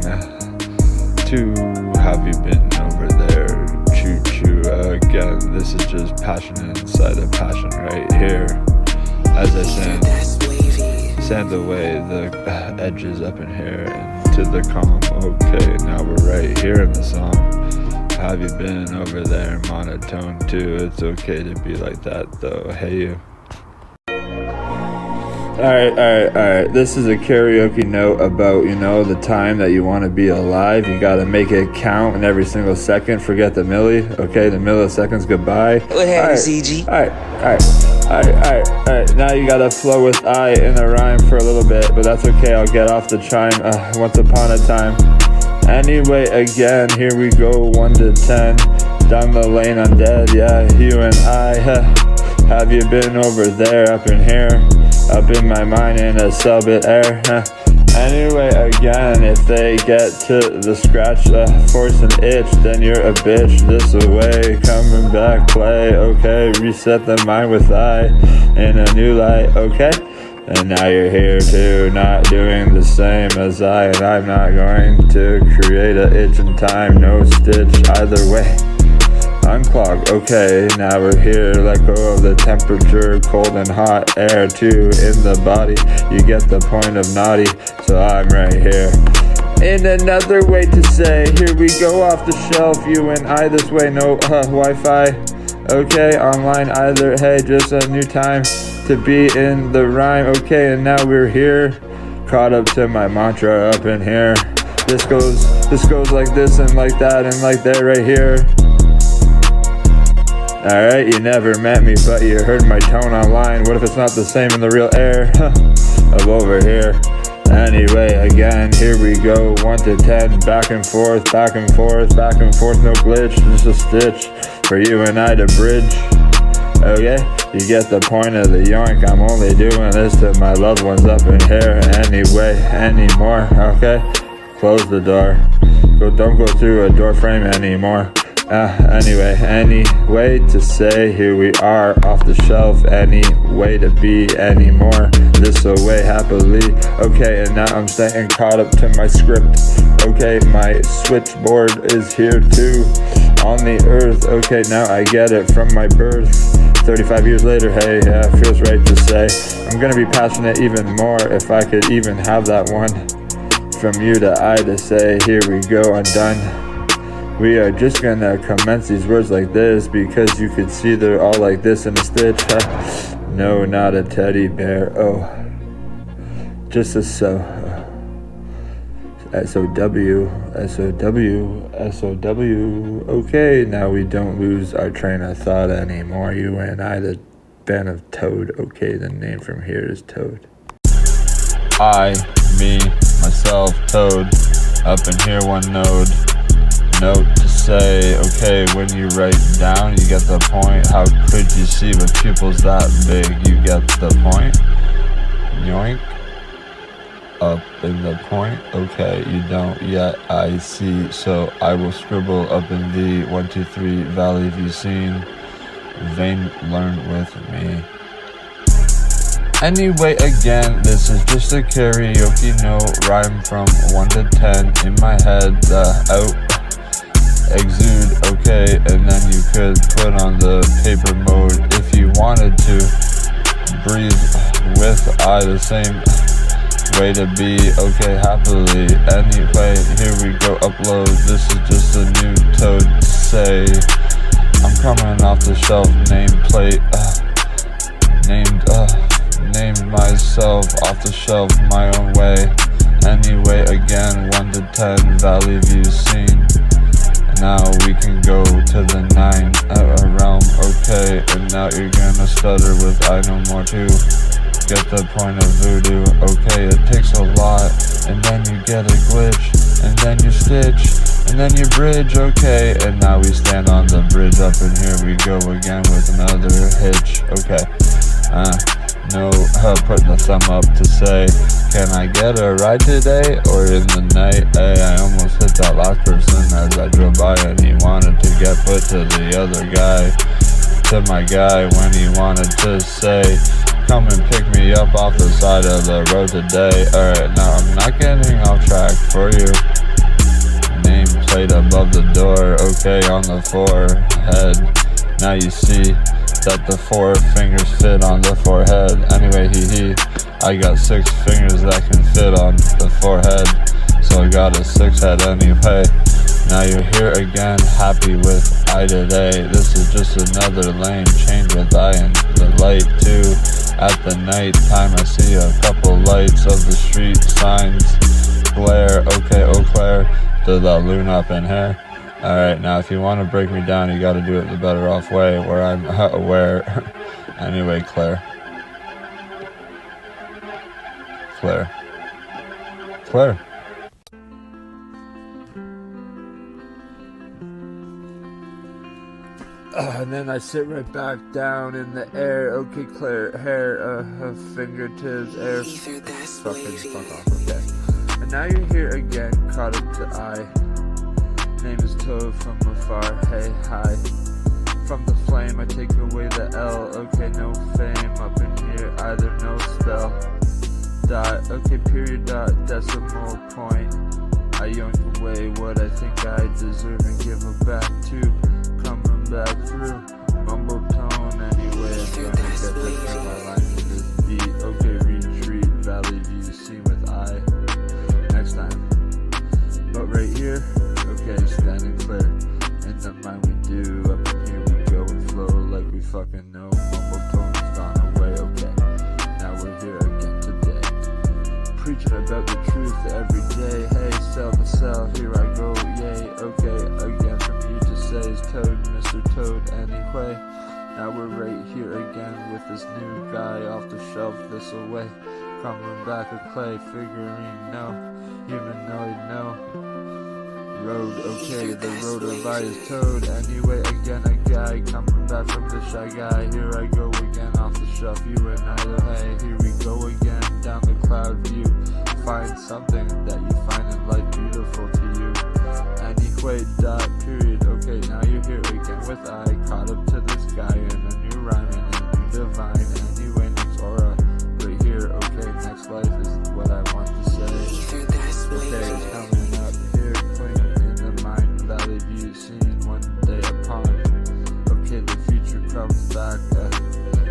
To have you been over there? Choo-choo again, this is just passion inside of passion right here. As I sand away the edges up in here into the calm. Okay, now we're right here in the song. Have you been over there monotone too? It's okay to be like that though, hey you. Alright, this is a karaoke note about, the time that you want to be alive. You gotta make it count in every single second. Forget the milli, okay? The milliseconds, goodbye. What happened, CG? Alright. Now you gotta flow with I in a rhyme for a little bit, but that's okay, I'll get off the chime. Once upon a time. Anyway, again, here we go, 1 to 10. Down the lane, I'm dead, yeah, you and I. Have you been over there, up in here? Up in my mind in a cell-bit air. Anyway, again, if they get to the scratch, force an itch, then you're a bitch. This away, coming back, play, okay. Reset the mind with I in a new light, okay. And now you're here too, not doing the same as I, and I'm not going to create a itch in time, no stitch either way. Unclog, okay, now we're here, let go of the temperature, cold and hot air too in the body, you get the point of naughty, so I'm right here. In another way to say, here we go off the shelf, you and I this way, no Wi-Fi, okay, online either, hey, just a new time to be in the rhyme, okay, and now we're here, caught up to my mantra up in here, this goes like this and like that and like that right here. Alright, you never met me, but you heard my tone online. What if it's not the same in the real air of over here? Anyway, again, here we go. 1 to 10, back and forth, back and forth, back and forth, no glitch, just a stitch for you and I to bridge. Okay, you get the point of the yoink. I'm only doing this to my loved ones up in here. Anyway, anymore, okay? Close the door. Don't go through a door frame anymore. Anyway, any way to say here we are off the shelf, any way to be anymore, this away happily. Okay, and now I'm staying caught up to my script. Okay, my switchboard is here too, on the earth. Okay, now I get it from my birth. 35 years later, hey, yeah, feels right to say. I'm gonna be passionate even more if I could even have that one from you to I to say, here we go, undone. We are just gonna commence these words like this because you could see they're all like this in a stitch. No, not a teddy bear. Oh, just a S-O-W. Okay, now we don't lose our train of thought anymore. You and I, the band of Toad. Okay, the name from here is Toad. I, me, myself, Toad. Up in here, one node. Note to say, okay, when you write down, you get the point. How could you see with pupils that big? You get the point. Yoink. Up in the point. Okay, you don't yet, I see. So I will scribble up in the 1, 2, 3 Valley View scene. Vain learn with me. Anyway, again, this is just a karaoke note. Rhyme from 1 to 10 in my head. Exude, okay, and then you could put on the paper mode if you wanted to. Breathe with I, the same way to be, okay, happily. Anyway, here we go, upload. This is just a new Toad say. I'm coming off the shelf, nameplate, named myself off the shelf my own way. Anyway, again, 1 to 10 Valley View scene. Now we can go to the 9 realm, okay, and now you're gonna stutter with I know more too. Get the point of voodoo, okay, it takes a lot, and then you get a glitch, and then you stitch, and then you bridge, okay, and now we stand on the bridge. Up in here we go again with another hitch, okay. No, putting the thumb up to say, can I get a ride today or in the night? Hey, I almost hit that last person as I drove by and he wanted to get put to the other guy, to my guy when he wanted to say, come and pick me up off the side of the road today. Alright, now I'm not getting off track for you. Nameplate above the door, okay, on the forehead. Now you see that the 4 fingers fit on the forehead. Anyway, I got 6 fingers that can fit on the forehead, so I got a 6 head anyway. Now you're here again, happy with I today. This is just another lane change with I and the light too. At the night time I see a couple lights of the street signs glare. Okay, Eau Claire, to the loon up in here. Alright, now if you want to break me down, you gotta do it the better off way, where I'm aware. Anyway, Claire. And then I sit right back down in the air. Okay, Claire, hair, fingertips, air. Fuck off, okay. And now you're here again, caught up to I. Name is Toad from afar, hey, hi. From the flame, I take away the L. Okay, no fame up in here, either no spell. Dot, okay, period, dot, decimal point. I yoink away what I think I deserve and give it back to. Coming back through, mumble tone anyway. I'm gonna get this in my line to this beat. Okay, retreat, Valley View, scene with I. Next time. But right here, okay, standing clear. In the mind we do, up in here we go and flow like we fucking know. Mumble tone's gone away, okay. Now we're here again today. Preaching about the truth every day. Hey, cell to cell, here I go, yay, okay. Again from you to say. say is Toad, Mr. Toad. Anyway, now we're right here again with this new guy off the shelf this away. Coming back a clay figurine, no. Humanoid, no. Road, okay, the road of I is Toad. Anyway, again, a guy coming back from the Shy Guy. Here I go again off the shelf, you and I, oh hey, here we go again down the cloud view. Find something that you find in life beautiful to you. Anyway, dot, period, okay, now you're here again with I. Caught up to this guy in a new rhyme and a new divine. Anyway, next aura, right here, okay, next life is what I want to say. Okay, it's coming up here, clean in the mind, valley view, seen one day upon. Okay, the future comes back,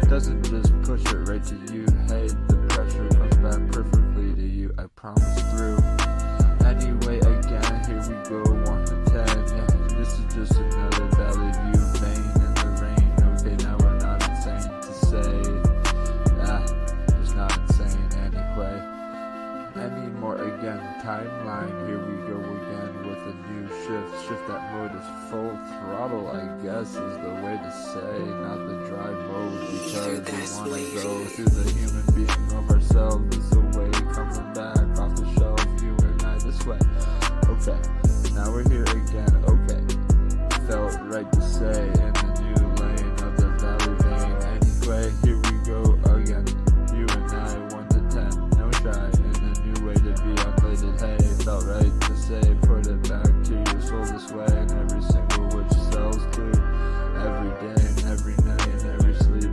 doesn't just push it right to you. Hey, the pressure comes back perfectly to you, I promise through. Anyway, again, here we go, 1 to 10, yeah, this is just another valley view, vein in the rain. Okay, now we're not insane to say, just not insane anyway. Any more again, timeline, here we go again with a new shift that mode is full throttle, I guess is the way to say, not the dry mode, because we want to go through the human being of ourselves, this away, coming back off the shelf, you and I this way. Okay, now we're here again, okay, felt right to say, in the new lane of the valley vein. Anyway, here we go again, you and I, 1 to 10, no shy, and a new way to be unbladed. Hey, felt right to say, put it back to your soul this way, and every single which sells to every day and every night and every sleep.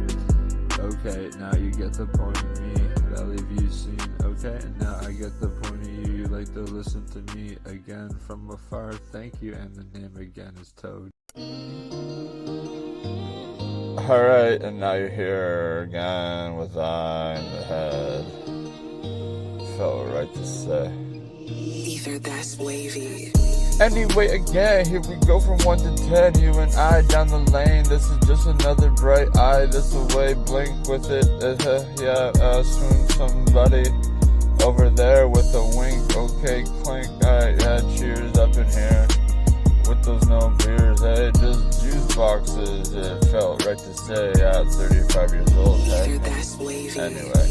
Okay, now you get the point of me, valley view scene. Okay, and now I get the point of you. You like to listen to me again from afar. Thank you, and the name again is Toad. Alright, and now you're here again with I in the head. Felt right to say. Ether, that's wavy. Anyway, again, here we go from 1 to 10, you and I down the lane. This is just another bright eye, this away, blink with it, swoon somebody over there with a wink, okay, clink, alright, yeah, cheers up in here, with those no beers, hey, just juice boxes, it felt right to say, at 35 years old, hey, anyway.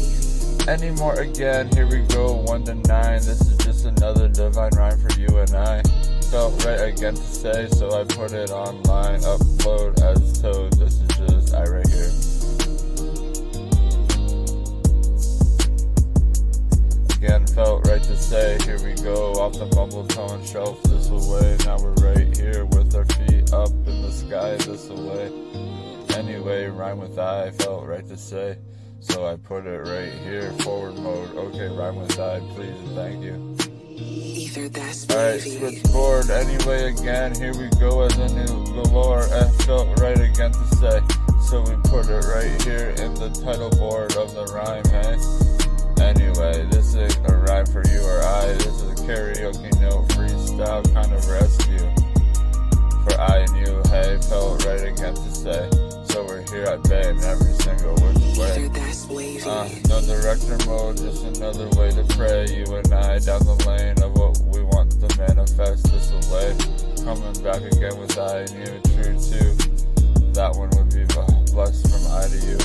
Any more again, here we go, 1 to 9, this is just another divine rhyme for you and I. Felt right again to say, so I put it online, upload as Toad, this is just I right here. Again, felt right to say, here we go, off the mumble tone shelf this away, now we're right here with our feet up in the sky this away. Anyway, rhyme with I, felt right to say, so I put it right here, forward mode, okay, rhyme with I, please and thank you. Alright, switchboard, anyway, again, here we go as a new galore, felt right again to say, so we put it right here in the title board of the rhyme, hey? Anyway, this ain't a rhyme for you or I, this is a karaoke note, freestyle kind of rescue, for I and you, hey, felt right again to say, so we're here at bay in every single which way. No director mode, just another way to pray. You and I down the lane of what we want to manifest this away. Coming back again with I and you, true too. That one would be blessed from I to you.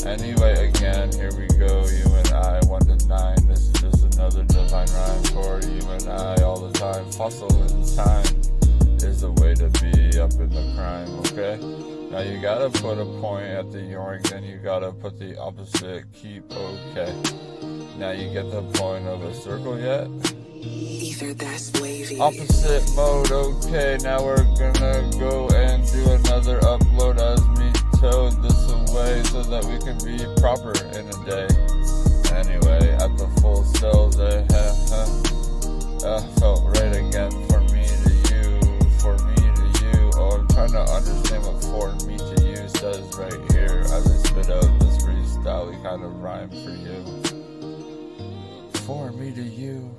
Anyway, again, here we go, you and I, 1 to 9. This is just another divine rhyme for you and I all the time. Fossil in time is the way to be up in the crime, okay? Now you gotta put a point at the yoink, then you gotta put the opposite, keep okay. Now you get the point of a circle yet? Opposite mode, okay, now we're gonna go and do another upload as me Toad this away so that we can be proper in a day. Anyway, at the full cells, felt right again for me to you, for me to you. Oh, I'm trying to understand what for me to you says right here as I spit out this freestyle kind of rhyme for you. For me to you.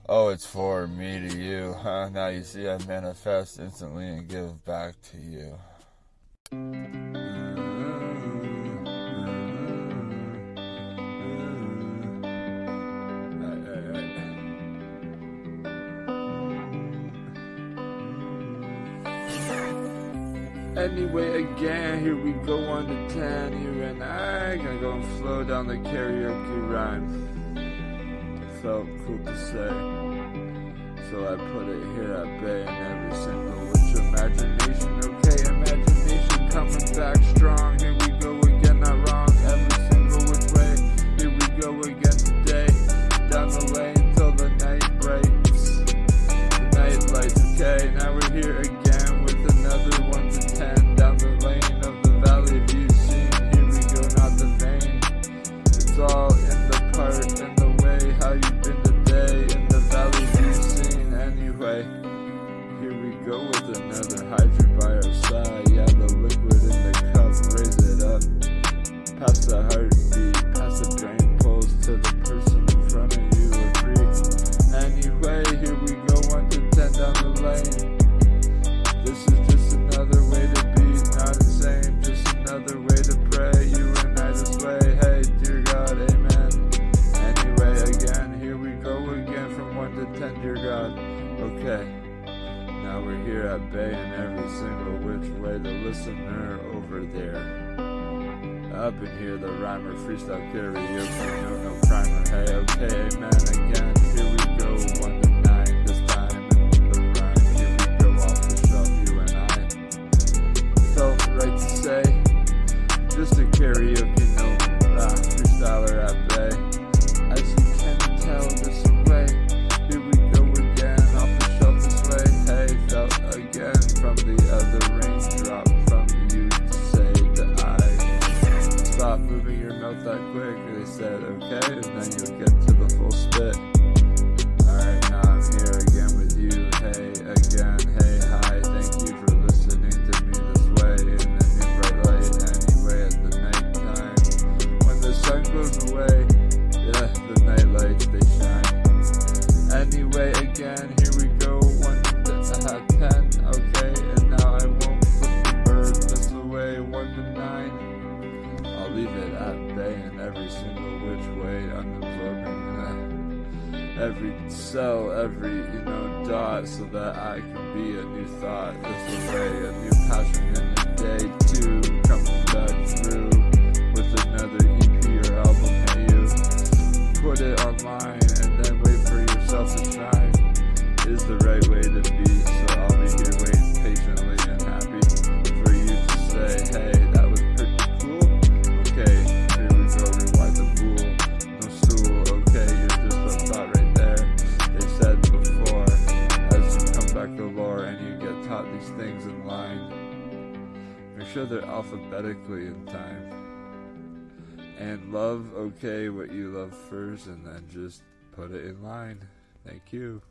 Oh, it's for me to you, huh? Now you see I manifest instantly and give back to you. Anyway, again, here we go 1 to 10. You and I gonna go and flow down the karaoke rhyme. Felt cool to say, so I put it here at bay in every single which imagination. Okay, imagination coming back strong. Here we go again, not wrong. Every single which way. Here we go again today. Down the lane till the night breaks. The night lights. Okay, now we're here again with another 1 to 10. Down the lane of the valley view scene. Here we go, not the vein. It's all in the part, in the way how you've been today. In the valley view scene. Anyway, here we go with another hydrant by our side. Yeah, the liquid in the cup, raise it up. Past the heartbeat, past the brain pulse to the person in front of you. Agree. Anyway, here we go 1 to 10 down the lane. This is just another way to be, not insane. Just another way to pray. You and I this way. Hey, dear God, amen. Anyway, again, here we go again from 1 to 10, dear God. Okay, now we're here at bay in every single which way. The listener over there. Up in here, the rhymer, freestyle karaoke, no primer. Hey, okay, amen. Again, here we go 1 to 9 this time. And the rhyme, here we go off the shelf, you and I. Felt right to say, just a karaoke note, freestyler at bay. As you can tell this way, here we go again, off the shelf this way. Hey, felt again from the other raindrop, from you to say that I stop moving your mouth that quick. They said okay, and then you'll get to the full spit. Alright, now I'm here again with you. Hey, again, hey, hi, thank you for listening to me this way. In a new bright light, anyway, at the night time. When the sun goes away, yeah, the night lights, they shine. Anyway, again, here we go, 1 to 10, okay, and now I won't flip the bird this away, 1 to 9. I'll leave it at bay in every single which way, unabsorbing every cell, every, dot, so that I can be a new thought this way, a new passion in the day, too, coming back through with another EP or album. Hey, you put it online and then wait for yourself to shine is the right way to be. So I'll be here waiting patiently and happy for you to say, hey, that was pretty cool. Okay, here we go, rewind the bool. No stool, okay, you're just a thought right there. They said before, as you come back to lore and you get taught these things in line, make sure they're alphabetically in time. And love, okay, what you love first, and then just put it in line. Thank you.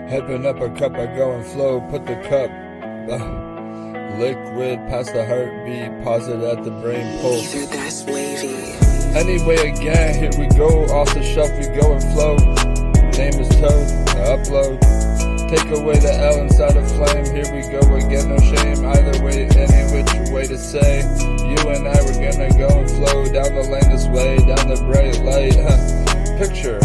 Heading up a cup, I go and flow, put the cup, liquid past the heartbeat, pause it at the brain pulse. Either that's wavy. Anyway, again, here we go, off the shelf we go and flow. Name is Toad, upload. Take away the L inside of flame, here we go again, no shame. Either way, any which way to say, you and I, we're gonna go and flow down the lane this way, down the bright light. Picture,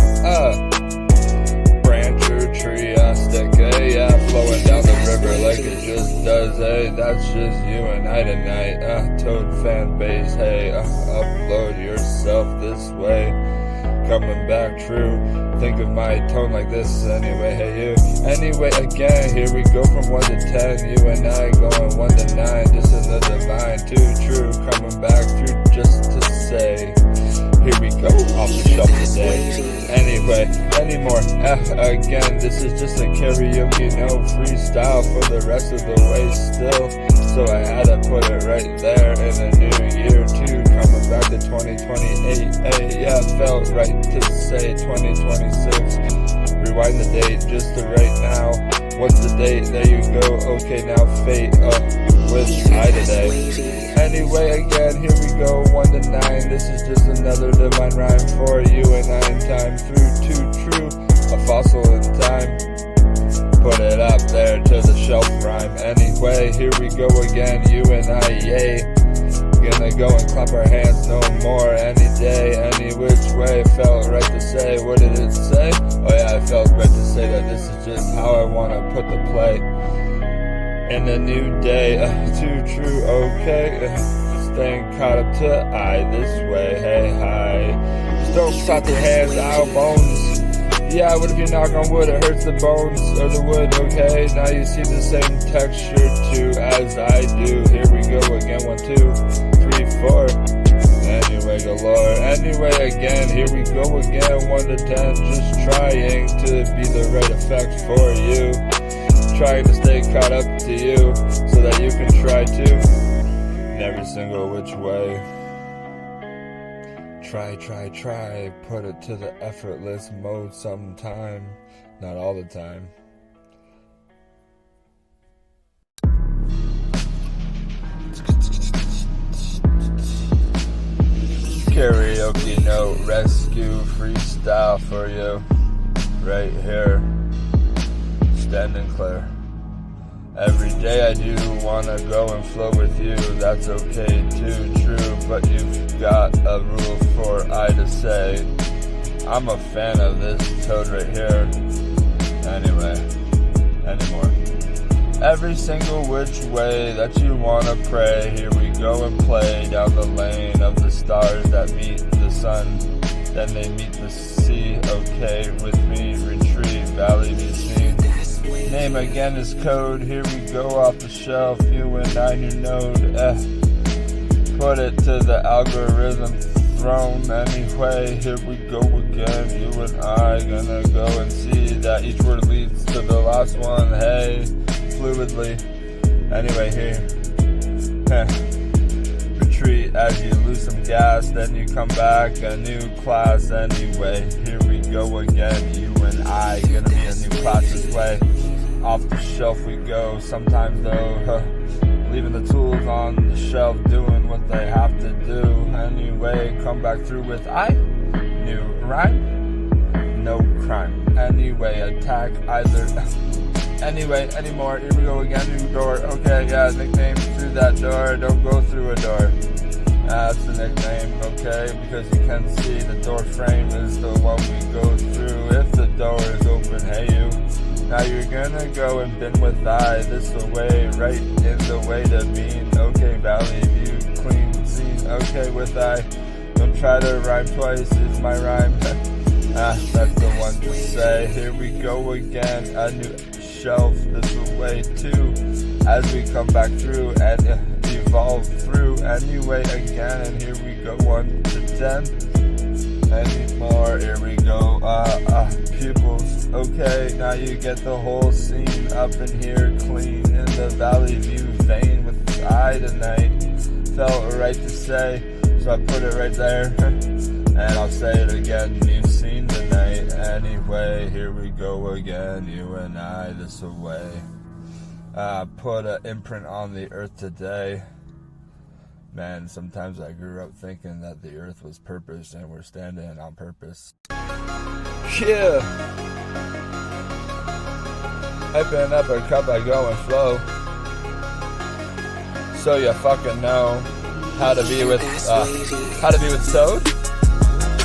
branch or tree, stick, yeah, flowing down the river like it just does, hey, that's just you and I tonight, Toad fan base, hey, upload yourself this way, coming back true, think of my tone like this, anyway, hey you, anyway, again, here we go from 1 to 10, you and I going 1 to 9, just in the divine, too true, coming back through just to say, here we go, off the shelf today. Anyway, anymore, again, this is just a karaoke, no freestyle for the rest of the way still. So I had to put it right there in a new year too, coming back to 2028. Hey, yeah, felt right to say 2026. Rewind the date just to right now. What's the date? There you go. Okay, now fate up with I today. Anyway, again, here we go, 1 to 9. This is just another divine rhyme for you and I in time through too true, a fossil in time. Put it up there to the shelf rhyme. Anyway, here we go again, you and I, yay. Gonna go and clap our hands no more. Any day, any which way, felt right to say. What did it say? Oh yeah, I felt right to say that this is just how I wanna put the play. in a new day. Too true, okay. Staying caught up to I this way. Hey, hi. Strokes out the hands, out bones. Yeah, what if you knock on wood? It hurts the bones or the wood, okay? Now you see the same texture too as I do. Here we go again. 1, 2, 3, 4. Anyway, galore. Anyway, again, here we go again. 1 to 10, just trying to be the right effect for you. Trying to stay caught up to you so that you can try to. In every single which way. Try. Put it to the effortless mode sometime. Not all the time. Karaoke note, rescue, freestyle for you. Right here. Standing clear. Every day I do wanna go and flow with you. That's okay too, true. But you've got a rule for I to say. I'm a fan of this toad right here. Anyway, anymore. Every single which way that you wanna pray. Here we go and play down the lane of the stars that meet the sun. Then they meet the sea. Okay, with me, retreat, valley be seen. Name again is code. Here we go off the shelf. You and I, new node. Put it to the algorithm throne. Anyway, here we go again. You and I gonna go and see that each word leads to the last one. Hey, fluidly. Anyway, here. Retreat as you lose some gas. Then you come back, a new class. Anyway, here we go again. You and I gonna be a new class this way. Off the shelf we go. Sometimes though, leaving the tools on the shelf, doing what they have to do. Anyway, come back through with I. New rhyme, no crime. Anyway, attack either. Anyway, anymore. Here we go again. New door. Okay, yeah, nickname through that door. Don't go through a door. That's the nickname, okay? Because you can see the door frame is the one we go through. If the door is open, hey you. Now you're gonna go and bin with I. This the way, right in the way to being. Okay, valley view, clean scene. Okay, with I. Don't try to rhyme twice, is my rhyme. That's the one to say. Here we go again. A new shelf, this the way too. As we come back through and evolve through. Anyway, again, and here we go. 1 to 10. Anymore, here we go, pupils, okay, now you get the whole scene up in here, clean in the valley view vein with I tonight, felt right to say, so I put it right there, and I'll say it again, new scene tonight. Anyway, here we go again, you and I, this away, put an imprint on the earth today. Man, sometimes I grew up thinking that the earth was purpose and we're standing on purpose. Yeah! Hyping up a cup, I go and flow. So you fucking know how to be with Toad.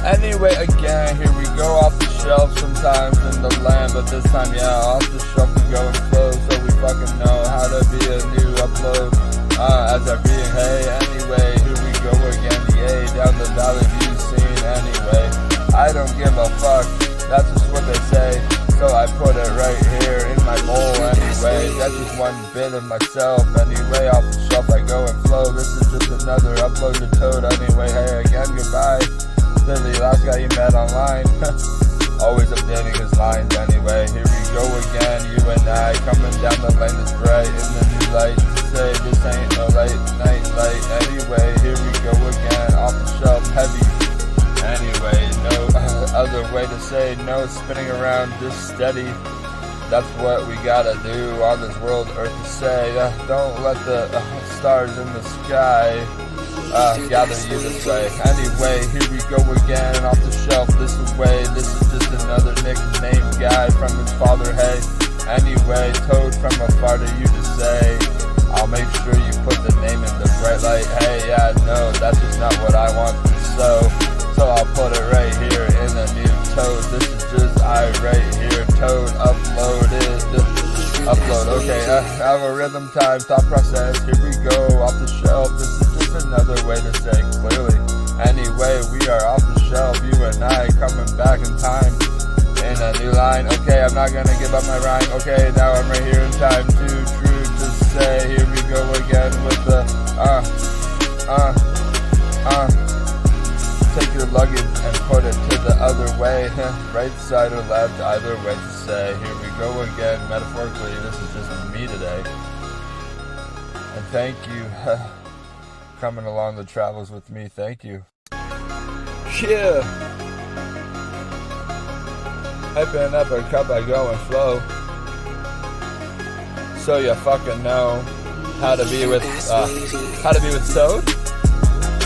Anyway, again, here we go off the shelf sometimes in the land, but this time, yeah, off the shelf we go and flow, so we fucking know how to be a new upload. As I being, hey, anyway, here we go again, yay, down the valley view scene, anyway, I don't give a fuck, that's just what they say, so I put it right here in my bowl, anyway, that's just one bit of myself, anyway, off the shelf I go and flow, this is just another upload to Toad, anyway, hey, again, goodbye, to the last guy you met online, always updating his lines, anyway, here we go again, you and I, coming down the lane that's bright, in the new light, say this ain't a late night light. Anyway, here we go again, off the shelf, heavy. Anyway, no other way to say no, spinning around just steady. That's what we gotta do on this world earth to say. Don't let the stars in the sky gather you this way. Anyway, here we go again, off the shelf, this way. This is just another nickname guy from his father, hey. Anyway, Toad from afar to you to say. I'll make sure you put the name in the bright light. Hey, yeah, no, that's just not what I want to sow. So I'll put it right here in a new Toad. This is just I right here. Toad uploaded. Upload. Okay, I have a real rhythm time, thought process, here we go, off the shelf. This is just another way to say clearly. Anyway, we are off the shelf, you and I coming back in time in a new line. Okay, I'm not gonna give up my rhyme. Okay, now I'm right here in time, too true to say. Here we go again with the take your luggage and put it to the other way. Right side or left, either way to say. Here we go again, metaphorically, this is just me today. And thank you coming along the travels with me, thank you. Yeah. Hyping up a cup, I go and flow. So you fucking know how to be with Toad.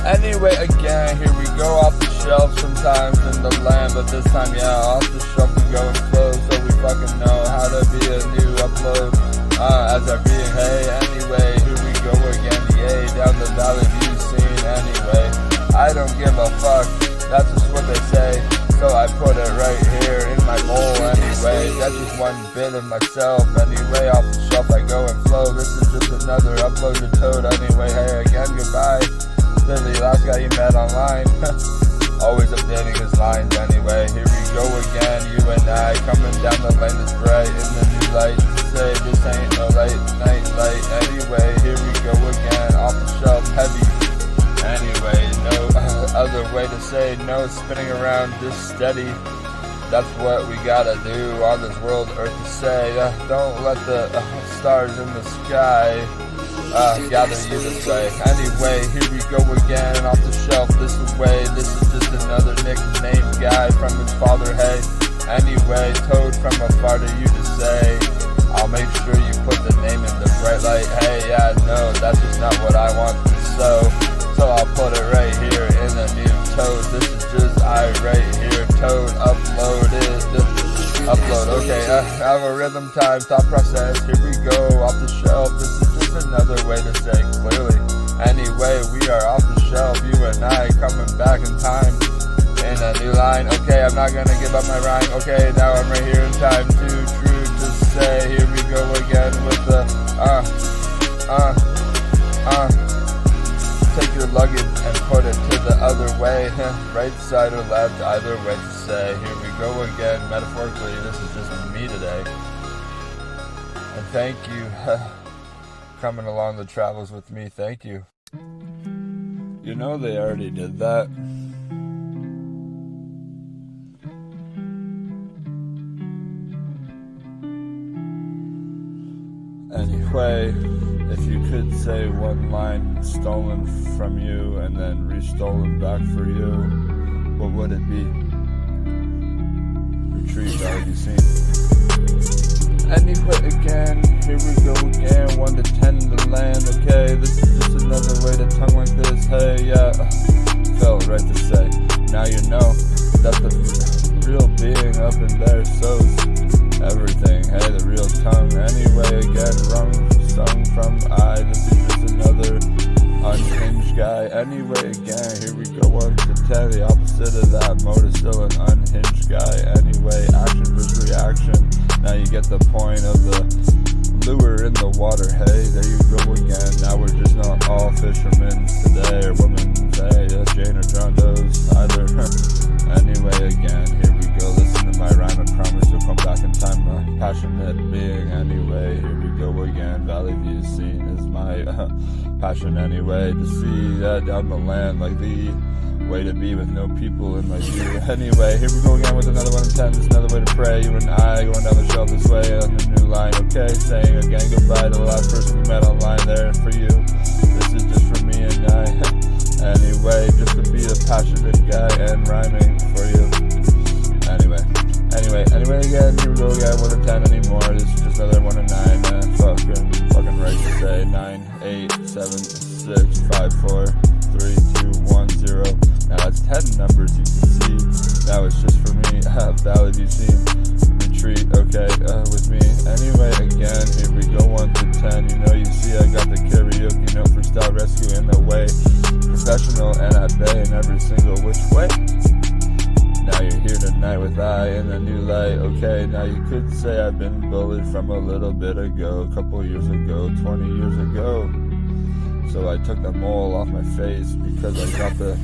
Anyway, again, here we go off the shelf sometimes in the land, but this time, yeah, off the shelf we go and flow, so we fucking know how to be a new upload, as our being, hey, anyway, here we go again, yay, down the valley view scene, anyway, I don't give a fuck, that's just what they say, so I put it right here in my bowl, anyway, that's just one bit of myself, anyway, off the shelf I go and flow, this is just another upload to Toad, anyway, hey, again, goodbye. The last guy you met online, always updating his lines anyway. Here we go again, you and I, coming down the lane that's bright in the new light. Say this ain't no late night light. Anyway, here we go again, off the shelf, heavy. Anyway, no other way to say no, spinning around just steady. That's what we gotta do on this world earth to say. Don't let the stars in the sky gather you this way. Anyway, here we go again, off the shelf this way. This is just another nickname guy from his father, hey. Anyway, Toad from afar to you to say. I'll make sure you put the name in the bright light. Hey, yeah, no, that's just not what I want to sow. So I'll put it right here in a new Toad. This is just I right here, Toad uploaded. Upload, okay, algorithm time, thought process, here we go, off the shelf, this is just another way to say clearly. Anyway, we are off the shelf, you and I coming back in time in a new line. Okay, I'm not gonna give up my rhyme. Okay, now I'm right here in time, too true to say. Here we go again with the take your luggage and put it to the other way. Right side or left, either way to say. Here we go again, metaphorically, this is just me today. And thank you coming along the travels with me, thank you. You know they already did that. Anyway, if you could say one line stolen from you and then restolen back for you, what would it be? Retrieved, already seen. Anyway, again, here we go again, 1 to 10 in the land, okay, this is just another way to tongue like this, hey, yeah, felt right to say, now you know that the real being up in there sows everything, hey, the real tongue, anyway, again, wrong, sung from I, this is just another unhinged guy, anyway, again, here we go, 1 to 10, the opposite of that, mode is still an unhinged guy, anyway, action versus reaction. Now you get the point of the lure in the water, hey, there you go again. Now we're just not all fishermen today, or women, hey, Jane or John Doe's, either. Anyway, again, here we go, listen to my rhyme, I promise you'll come back in time, a passionate being, anyway, here we go again, Valley View scene is my passion, anyway, to see down the land, like the way to be with no people in my view. Anyway, here we go again with another 1 to 10. This is another way to pray. You and I going down the shelf this way on the new line. Okay, saying again goodbye to the last person we met online there for you. This is just for me and I. Anyway, just to be a passionate guy and rhyming for you. Anyway, again, here we go again, 1 to 10 anymore. This is just another 1 to 9. Fucking right to say. 9, 8, 7, 6, 5, 4, 3, 2, 1, 0. Now that's 10 numbers you can see. That was just for me. Valley View scene. Retreat, okay, with me. Anyway, again, here we go, 1 to 10. You know, you see I got the karaoke note, freestyle rescue in the way. Professional and at bay in every single which way. Now you're here tonight. night with I in a new light. Okay, now you could say I've been bullied from a little bit ago, a couple years ago, 20 years ago. So I took the mole off my face because I got the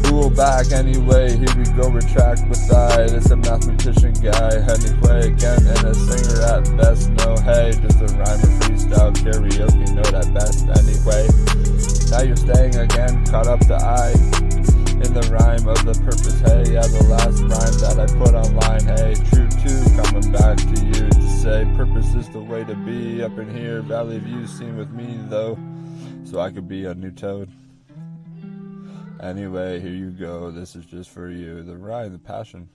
Cool back anyway, here we go, retract beside. It's a mathematician guy, anyway, again, and a singer at best. No, hey, just a rhyme or freestyle karaoke note at best. Anyway, now you're staying again, caught up to I in the rhyme of the purpose. Hey, yeah, the last rhyme that I put online. Hey, true too, coming back to you to say purpose is the way to be. Up in here, Valley View, seen with me though, so I could be a new toad. Anyway, here you go, this is just for you, the rhyme, the passion.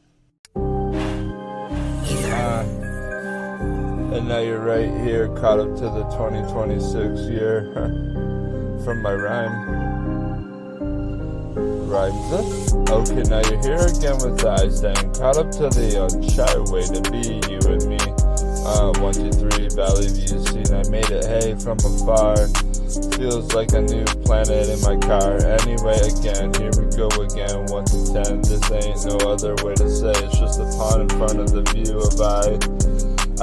And now you're right here, caught up to the 2026 year from my rhymes up. Okay, now you're here again with I saying, caught up to the shy way to be you and me. 1, 2, 3, Valley View scene, I made it, hey, from afar. Feels like a new planet in my car. Anyway, again, here we go again, 1 to 10. This ain't no other way to say. It's just a pond in front of the view of I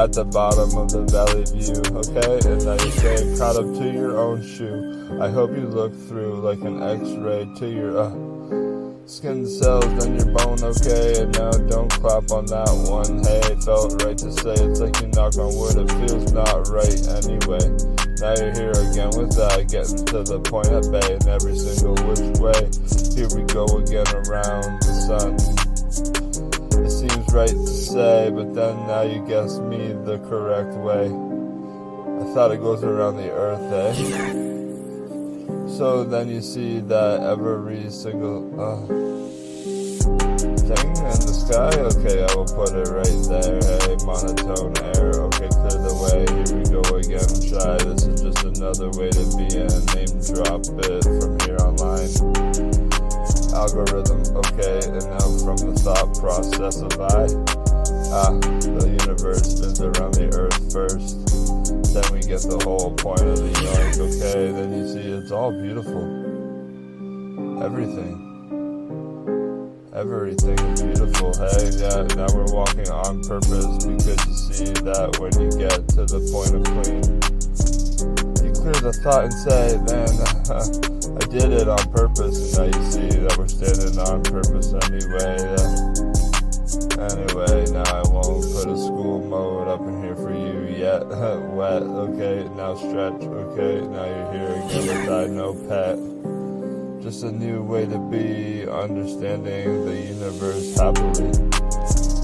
at the bottom of the valley view. Okay, and now you say, caught up to your own shoe. I hope you look through like an X-ray to your skin cells, then your bone. Okay, and now don't clap on that one. Hey, felt right to say. It's like you knock on wood. It feels not right anyway. Now you're here again with that, getting to the point at bay in every single which way. Here we go again around the sun. It seems right to say, but then now you guess me the correct way. I thought it goes around the earth, eh? So then you see that every single thing in the sky. Okay, I will put it right there. Hey, monotone air. Okay, clear the way. Here we go again. Shy. This is just another way to be in. Name drop it from here online. Algorithm. Okay, and now from the thought process of the universe spins around the earth first. Then we get the whole point of the yoink. Okay, then you see it's all beautiful. Everything is beautiful. Hey, yeah, now we're walking on purpose because you see that when you get to the point of clean, you clear the thought and say, man, I did it on purpose. And now you see that we're standing on purpose anyway. Anyway, now I won't put a school mode up in here for you yet. Wet, okay, now stretch, okay, now you're here again with I no pet. Just a new way to be, understanding the universe happily.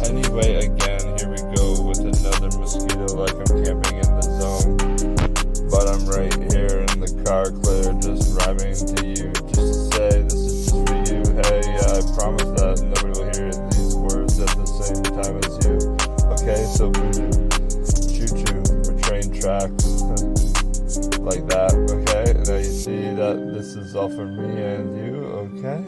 Anyway, again, here we go with another mosquito, like I'm camping in the zone. But I'm right here in the car, clear, just rhyming to you, just to say this is just for you. Hey, yeah, I promise that nobody will hear these words at the same time as you. Okay, so voodoo, choo-choo, or train tracks. Like that, okay? Now you see that this is all for me and you, okay?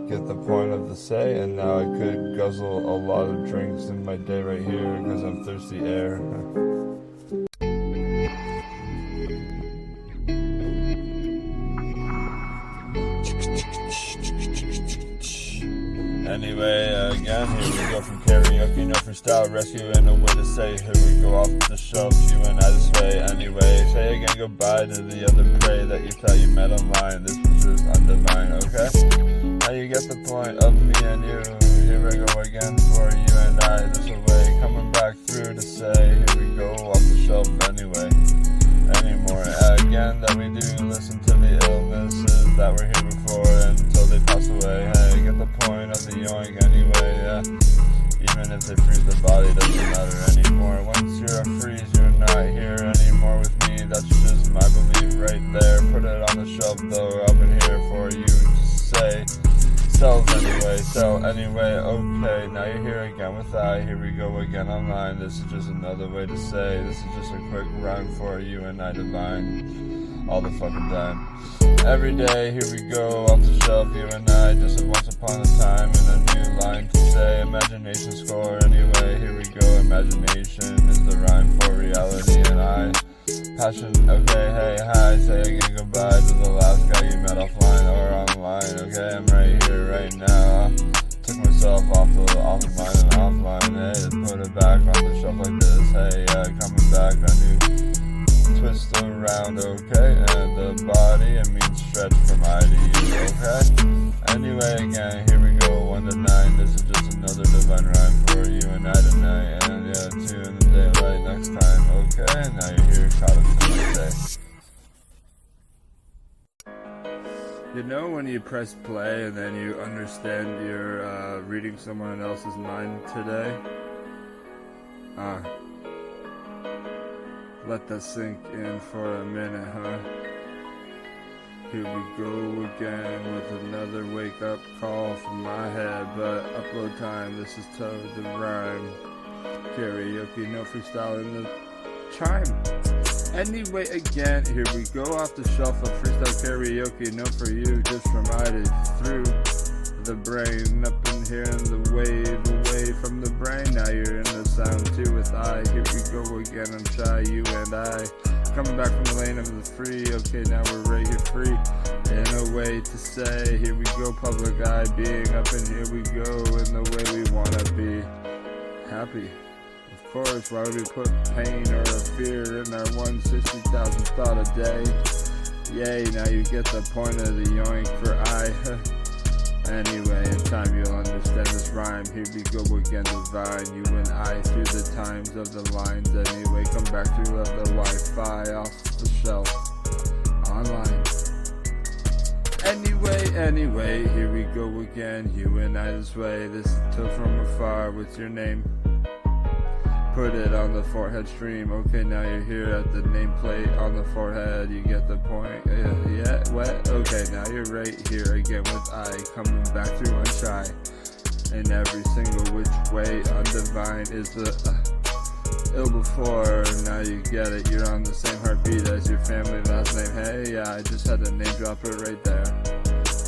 Get the point of the say, and now I could guzzle a lot of drinks in my day right here because I'm thirsty air. Anyway, again, here we go from karaoke, no freestyle, rescue, and a way to say, here we go off the shelf, you and I this way. Anyway, say again goodbye to the other prey that you thought you met online. This was just undivine, okay? Now you get the point of me and you. Here I go again for you and I this way, coming back through to say, here we go off the shelf anyway. Anymore, again, that we do listen to the illnesses that were here before until they pass away. Hey, get the point of the yoink anyway, yeah. Even if they freeze the body, doesn't matter anymore. Once you're a freeze, you're not here anymore with me. That's just my belief right there. Put it on the shelf though, up in here for you to say. Cells anyway, cell anyway, okay, now you're here again with I, here we go again online. This is just another way to say, this is just a quick rhyme for you and I divine, all the fucking time. Every day, here we go, off the shelf, you and I, just a once upon a time, and a new line to say, imagination score, anyway, here we go, imagination is the rhyme for reality and I. Passion, okay, hey, hi, say again goodbye to the last guy you met offline or online, okay, I'm right here, right now, took myself yourself off of mine and offline. Hey, put it back on the shelf like this. Hey, coming back, a new twist around, okay? And the body, it means stretch from I to you, okay? Anyway, again, here we go, 1 to 9. This is just another divine rhyme for you and I tonight. And yeah, 2 in the daylight next time, okay? Now you're here, caught up to the day. You know when you press play and then you understand you're reading someone else's mind today? Let that sink in for a minute, huh? Here we go again with another wake-up call from my head, but upload time, this is Toad the Rhyme. Karaoke, no freestyle in the chime. Anyway, again, here we go off the shelf of freestyle karaoke, no for you, just from I to through the brain, up in here in the wave, away from the brain, now you're in the sound too with I, here we go again, I'm shy, you and I, coming back from the lane of the free, okay, now we're right here free, in a way to say, here we go, public eye, being up in here we go, in the way we wanna be, happy. Of course, why would we put pain or a fear in our 160,000 thought a day? Yay, now you get the point of the yoink for I. Anyway, in time you'll understand this rhyme. Here we go again, divine. You and I through the times of the lines. Anyway, come back through the Wi-Fi off the shelf. Online. Anyway, here we go again. You and I this way. This is Till from afar. What's your name? Put it on the forehead stream. Okay, now you're here at the nameplate on the forehead. You get the point. Yeah, wet. Okay, now you're right here again with I coming back through unshy. In every single which way, undivine is the ill before. Now you get it. You're on the same heartbeat as your family last name. Hey, yeah, I just had to name drop it right there.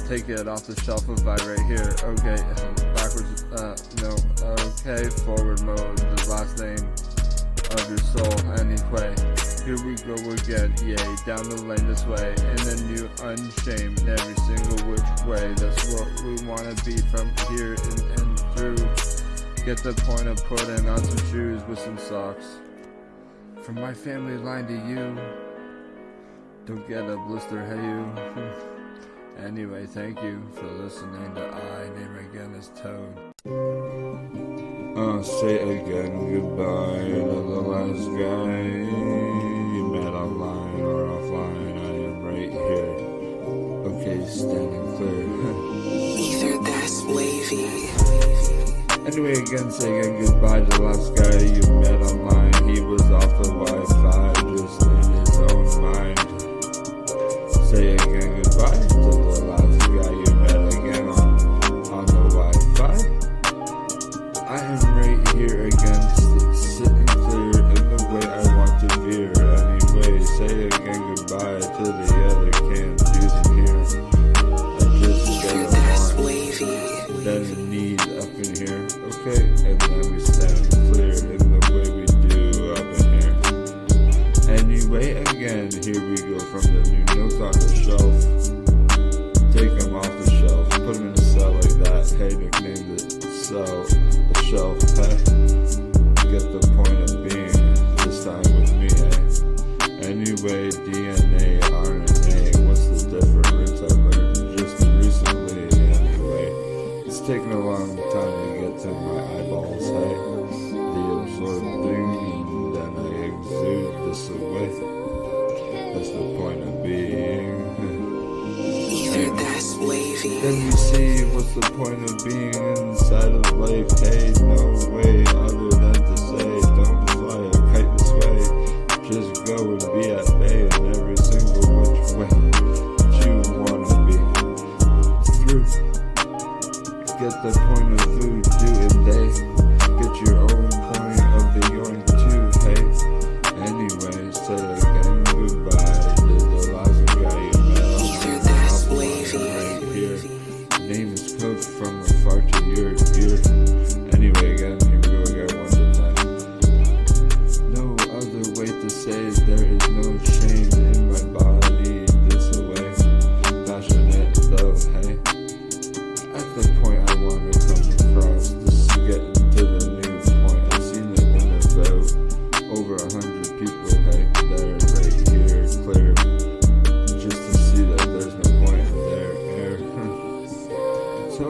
Take it off the shelf of I right here. Okay, backwards, no, okay, forward mode, the last name of your soul, anyway. Here we go again, yay, down the lane this way, in the new unshamed, every single which way. That's what we wanna be from here and through. Get the point of putting on some shoes with some socks. From my family line to you, don't get a blister, hey you. Anyway, thank you for listening to I, name again is Toad. Say again goodbye to the last guy you met online or offline. I am right here. Okay, standing clear. Either that's wavy. Anyway, again, say again goodbye to the last guy you met online. He was off the Wi-Fi, just in his own mind. Say again goodbye to the last guy you met again on the Wi-Fi. I am right here again, sitting clear in the way I want to veer. Anyway, say again goodbye to the other cans using here. I just get a want, then a need up in here. Okay, and then we stand clear in the way we do up in here. Anyway, again, here we go from the new notes on the shelf. Take them off the shelf, put them in a cell like that. Hey, nickname the cell, the shelf, hey. Get the point of being, this time with me, hey. Anyway, DNA, RNA, what's the difference? I learned just recently, anyway. It's taken a long time to get to my eyeballs, hey. The absorbed thing, then I exude this away. That's the point of being. Either that's wavy. Then you see what's the point of being inside of life. Hey, no way other than to say, don't fly a kite this way. Just go and be at bay in every single which way that you wanna be through. Get the point of food, do and they. Get your own point of the yoink too, hey. Anyway, say again goodbye to the last guy you met. Either that's wavy. Right here. Name is Coach from afar to your ear. Anyway, again, here we go again, 1 to 9. No other way to say there is no shame in my body this away. Passionate though, hey. At the point I want to come across.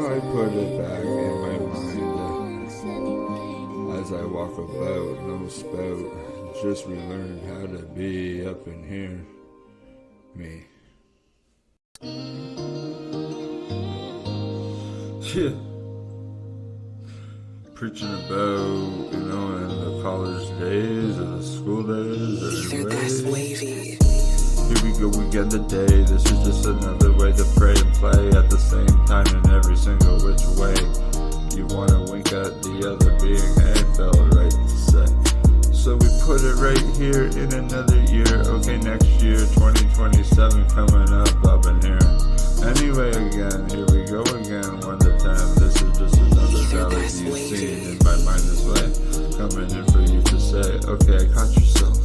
I put it back in my mind as I walk about, no spout. Just relearn how to be up in here. Me. Yeah. Preaching about, in the college days or the school days or Either that's wavy. Here we go again today. This is just another way to pray and play at the same time in every single which way. You wanna wink at the other being, hey, felt right to say. So we put it right here in another year. Okay, next year, 2027 coming up in here. Anyway, again, here we go again, 1 to 10. This is just another valley you've seen in my mind this way. Coming in for you to say, okay, I caught yourself.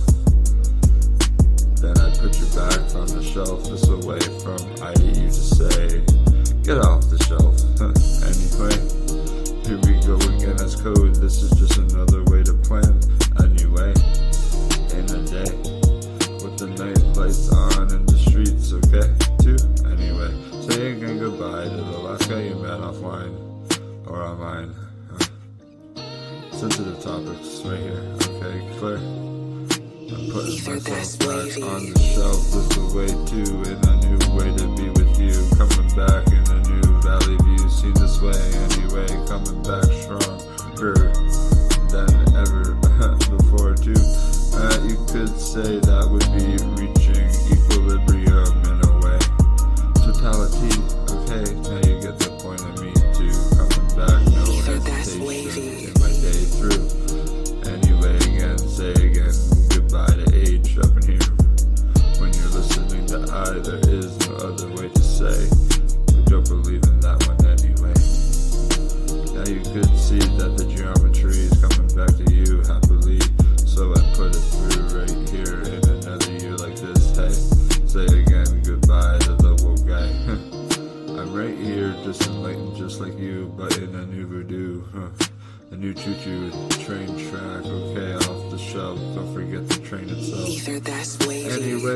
Then I put you back on the shelf, this away from you to say, get off the shelf. Anyway, here we go again as code. This is just another way to plan. Anyway, in a day, with the night lights on in the streets, okay, too? Anyway, say again goodbye to the last guy you met offline, or online. Sensitive topics right here, okay, clear? I'm putting myself back on the shelf, this a way too, in a new way to be with you. Coming back in a new valley view, seen this way anyway. Coming back stronger than ever before too. You could say that would be reaching equilibrium in a way. Totality, okay, now you get the point of me too. Coming back, no hesitation in my day through. Anyway, again, say again, goodbye to age up in here. When you're listening to there is no other way to say. We don't believe in that one anyway. Now you could see that the geometry is coming back to you happily. So I put it through right here in another year like this. Hey, say again goodbye to the woke guy. I'm right here just enlightened just like you, but in a new voodoo. A new choo-choo train track, okay, off the shelf. Don't forget the train itself. Either that's wavy. Anyway,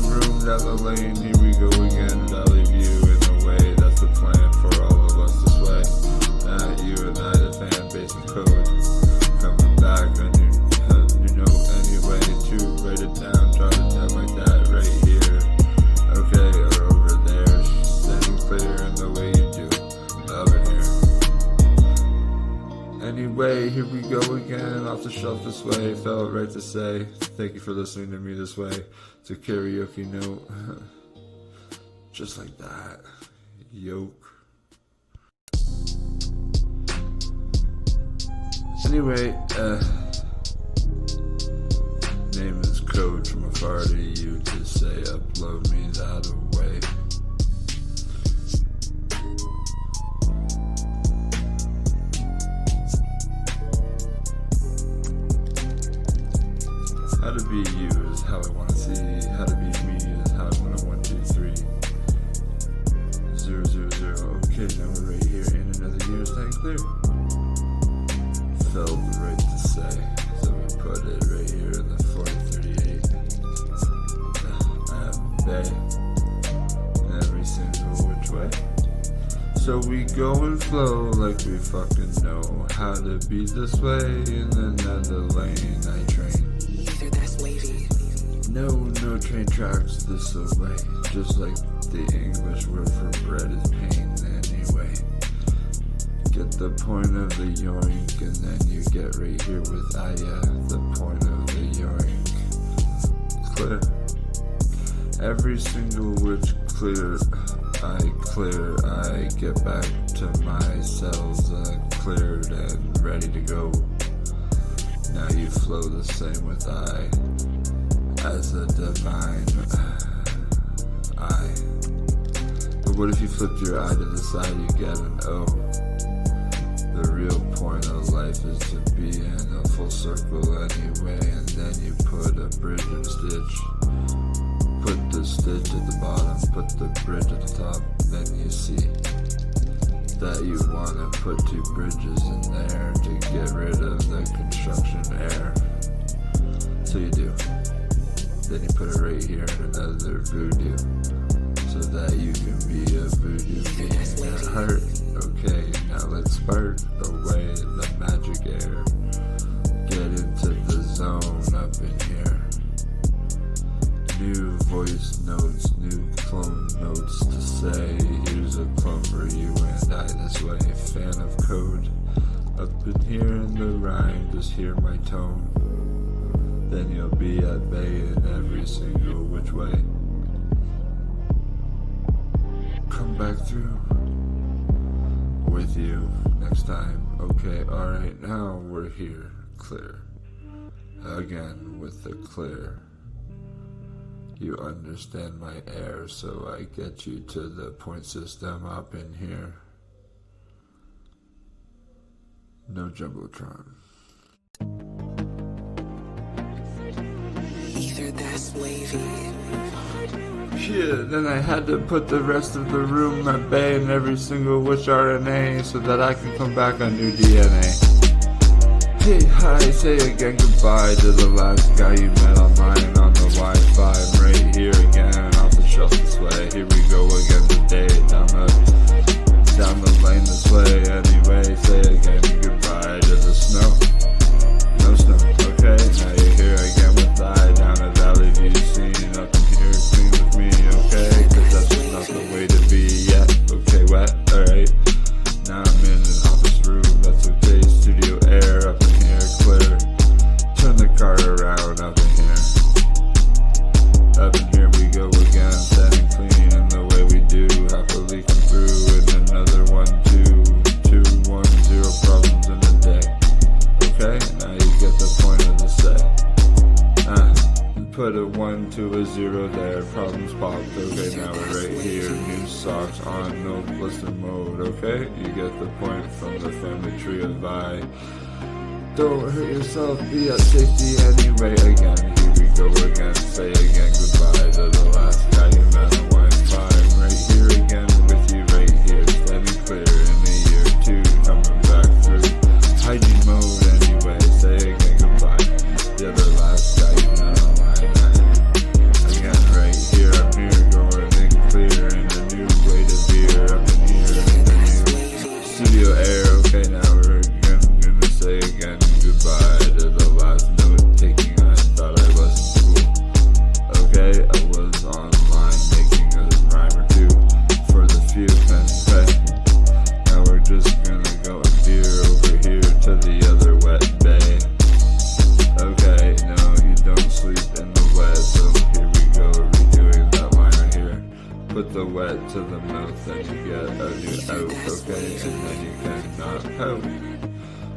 room down the lane. Here we go again. Valley view in a way. That's the plan for all of us this way. You and I, the fan base and code. Coming back, and you know anyway. To write it down, jot it down like that right here. Okay, or over there. Standing clear in the way you do. Over here. Anyway, here we go again, off the shelf this way. Felt right to say, thank you for listening to me this way. To karaoke note, just like that, yoke. Anyway, name is code from afar to you to say, upload me that away. How to be you is how I want to see. How to be me is how I want to 1, 2, 3. 0, 0, 0. Okay, now we're right here in another year. Staying clear. Felt right to say. So we put it right here in the 438. Bay. Every single which way. So we go and flow like we fucking know how to be this way. In another lane I train. No train tracks this away. Just like the English word for bread is pain anyway. Get the point of the yoink, and then you get right here with the point of the yoink. Clear. Every single which clear, I get back to my cells cleared and ready to go. Now you flow the same with as a divine eye. But what if you flipped your eye to the side, you get an O? The real point of life is to be in a full circle anyway, and then you put a bridge and stitch. Put the stitch at the bottom, put the bridge at the top, then you see that you want to put 2 bridges in there to get rid of the construction error. So you do. Then you put it right here in another voodoo, so that you can be a voodoo being at heart. Okay, now let's spark away the magic air. Get into the zone up in here. New voice notes, new clone notes to say. Here's a clone for you and I this way. Fan of code. Up in here in the rhyme, just hear my tone. Then you'll be at bay in every single which way. Come back through with you next time. Okay, alright, now we're here. Clear. Again with the clear. You understand my air, so I get you to the point system up in here. No Jumbotron. Ether that's wavy. Yeah, then I had to put the rest of the room at bay in every single which RNA so that I can come back on new DNA. Hey, hi, say again goodbye to the last guy you met online on the Wi-Fi. I'm right here again, off the shelf this way. Here we go again today, down the lane this way. Anyway, say again goodbye to the snow. No snow, okay? Now you're here again with I down a valley view scene. Up in here, clean with me, okay? Cause that's just not the way to be yet. Okay, wet, alright. Now I'm in an office room, that's okay. Studio air up in here, clear. Turn the car around up in here. Up in here we go again, standing clean in the way we do. Happily come through in another 1, 2, 2, 1, 0 problems in a day. Okay, now you get the point of the say. Put a 1 to a 0 there, problems popped. Okay, now we're right here. New socks on, no blister mode. Okay, you get the point from the family tree of I. Don't hurt yourself, be at safety anyway. Again, here we go again. Say again goodbye to the last guy you met on Wi-Fi. I'm right here again with you, right here. Standing clear in the year 2, coming back through. Hygiene mode anyway. Say again goodbye. The other last guy you met online. Again, right here, I'm here, going in clear in a new way to veer. Up in here in the new studio air. Okay, now we're again gonna say again goodbye to the last note taking. I thought I was in school. Okay, I was online making a rhyme or two for the few. Anyway, now we're just gonna go and veer over here to the other wet bay. Okay, no, you don't sleep in the wet, so here we go, redoing that line right here. Put the wet to the mouth and you get a new out, okay, and then you cannot pout.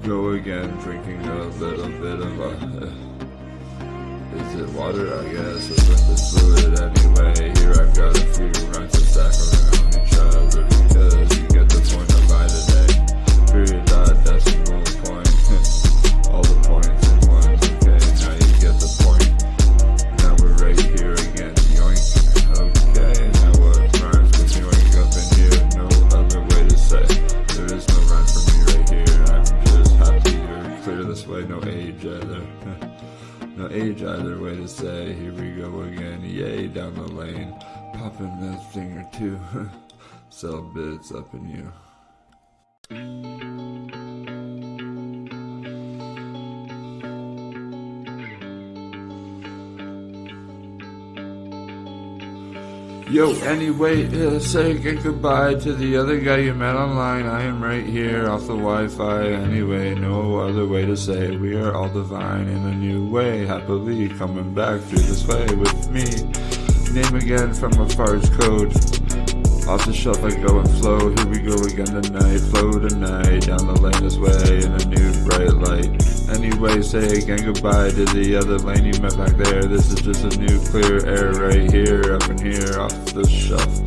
Go again, drinking a little bit of is it water? I guess, or liquid fluid anyway. Here I've got a few rhymes to stack around each other because you get the point of I today. Period, dot, decimal point. All the points in one, okay, now you get the point. Now we're right here again, yoink. Okay, now what rhymes with yoink up in here? No other way to say. There is no rhyme for me right here. I'm just happy you're clear this way, no age either. No age either way to say. Here we go again, yay, down the lane. Popping that thing or two. Sell bits up in you. Yo, anyway, say again goodbye to the other guy you met online. I am right here off the Wi-Fi. Anyway, no other way to say we are all divine in a new way. Happily coming back through this way with me. Name again from a farce code. Off the shelf I go and flow. Here we go again tonight. Flow tonight down the lane this way in a new bright light. Anyway, say again goodbye to the other lane you met back there. This is just a new clear air right here, up in here, off the shelf.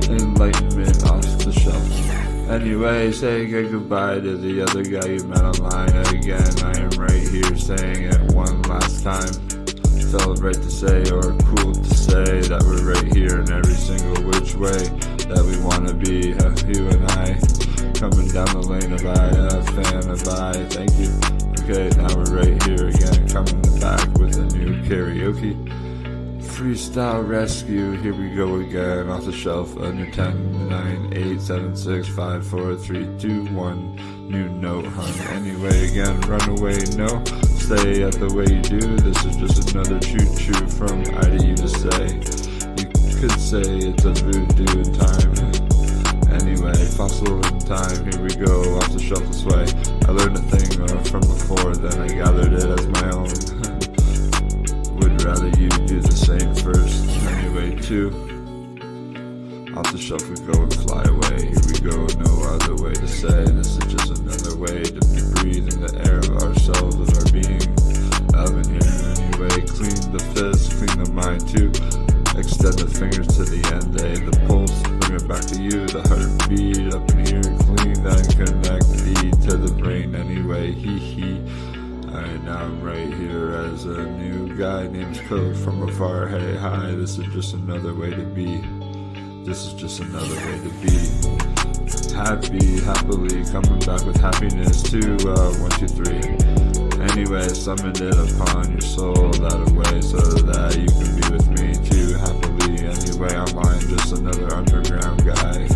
Enlightenment off the shelf. Anyway, say again goodbye to the other guy you met online. Again, I am right here saying it one last time. Felt right to say, or cool to say, that we're right here in every single which way that we wanna be. You and I, coming down the lane of I, a fan of I. Thank you. Okay, now we're right here again, coming back with a new karaoke. freestyle rescue, here we go again, off the shelf, under 10, 9, 8, 7, 6, 5, 4, 3, 2, 1, new note, hun. Anyway, again, run away, no, stay at the way you do, this is just another choo-choo from I to you to say, you could say it's a voodoo in time. Anyway, fossil in time, here we go, off the shelf this way, I learned a thing from before, then I gathered it as my own. Would rather you do the same first. Anyway, 2, off the shelf we go and fly away. Here we go, no other way to say. This is just another way to be breathing the air of ourselves and our being. Up in here anyway, clean the fist, clean the mind too. Extend the fingers to the end, the pulse, bring it back to you. The heartbeat up in here, clean that, connect the to the brain anyway. Hee. Alright, now I'm right here as a new guy named Code from afar. Hey, hi, this is just another way to be. This is just another way to be. Happy, happily, coming back with happiness too. 1, 2, 3. Anyway, summoned it upon your soul that away so that you can be with me too. Happily, anyway, online, just another underground guy.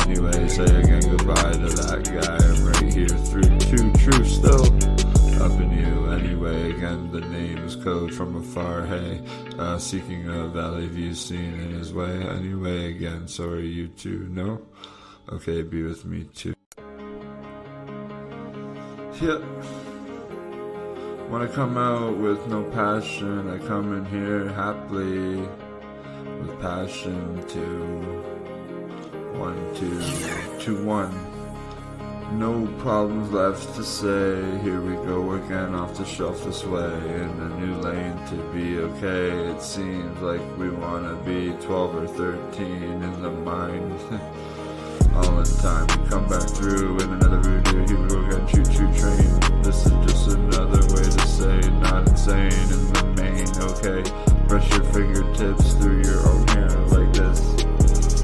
Anyway, say again goodbye to that guy. I'm right here through 2, true still. Up in you, anyway, again, the name is Code from afar, hey, seeking a valley view seen in his way, anyway, again, so are you too, no? Okay, be with me too. Yep. When I come out with no passion, I come in here happily, with passion too. 1, 2, 2, 1. No problems left to say, here we go again off the shelf this way, in a new lane to be okay. It seems like we wanna be 12 or 13 in the mind. All in time, we come back through in another voodoo, here we go again, choo-choo train. This is just another way to say, not insane in the main, okay. Brush your fingertips through your own hair like this,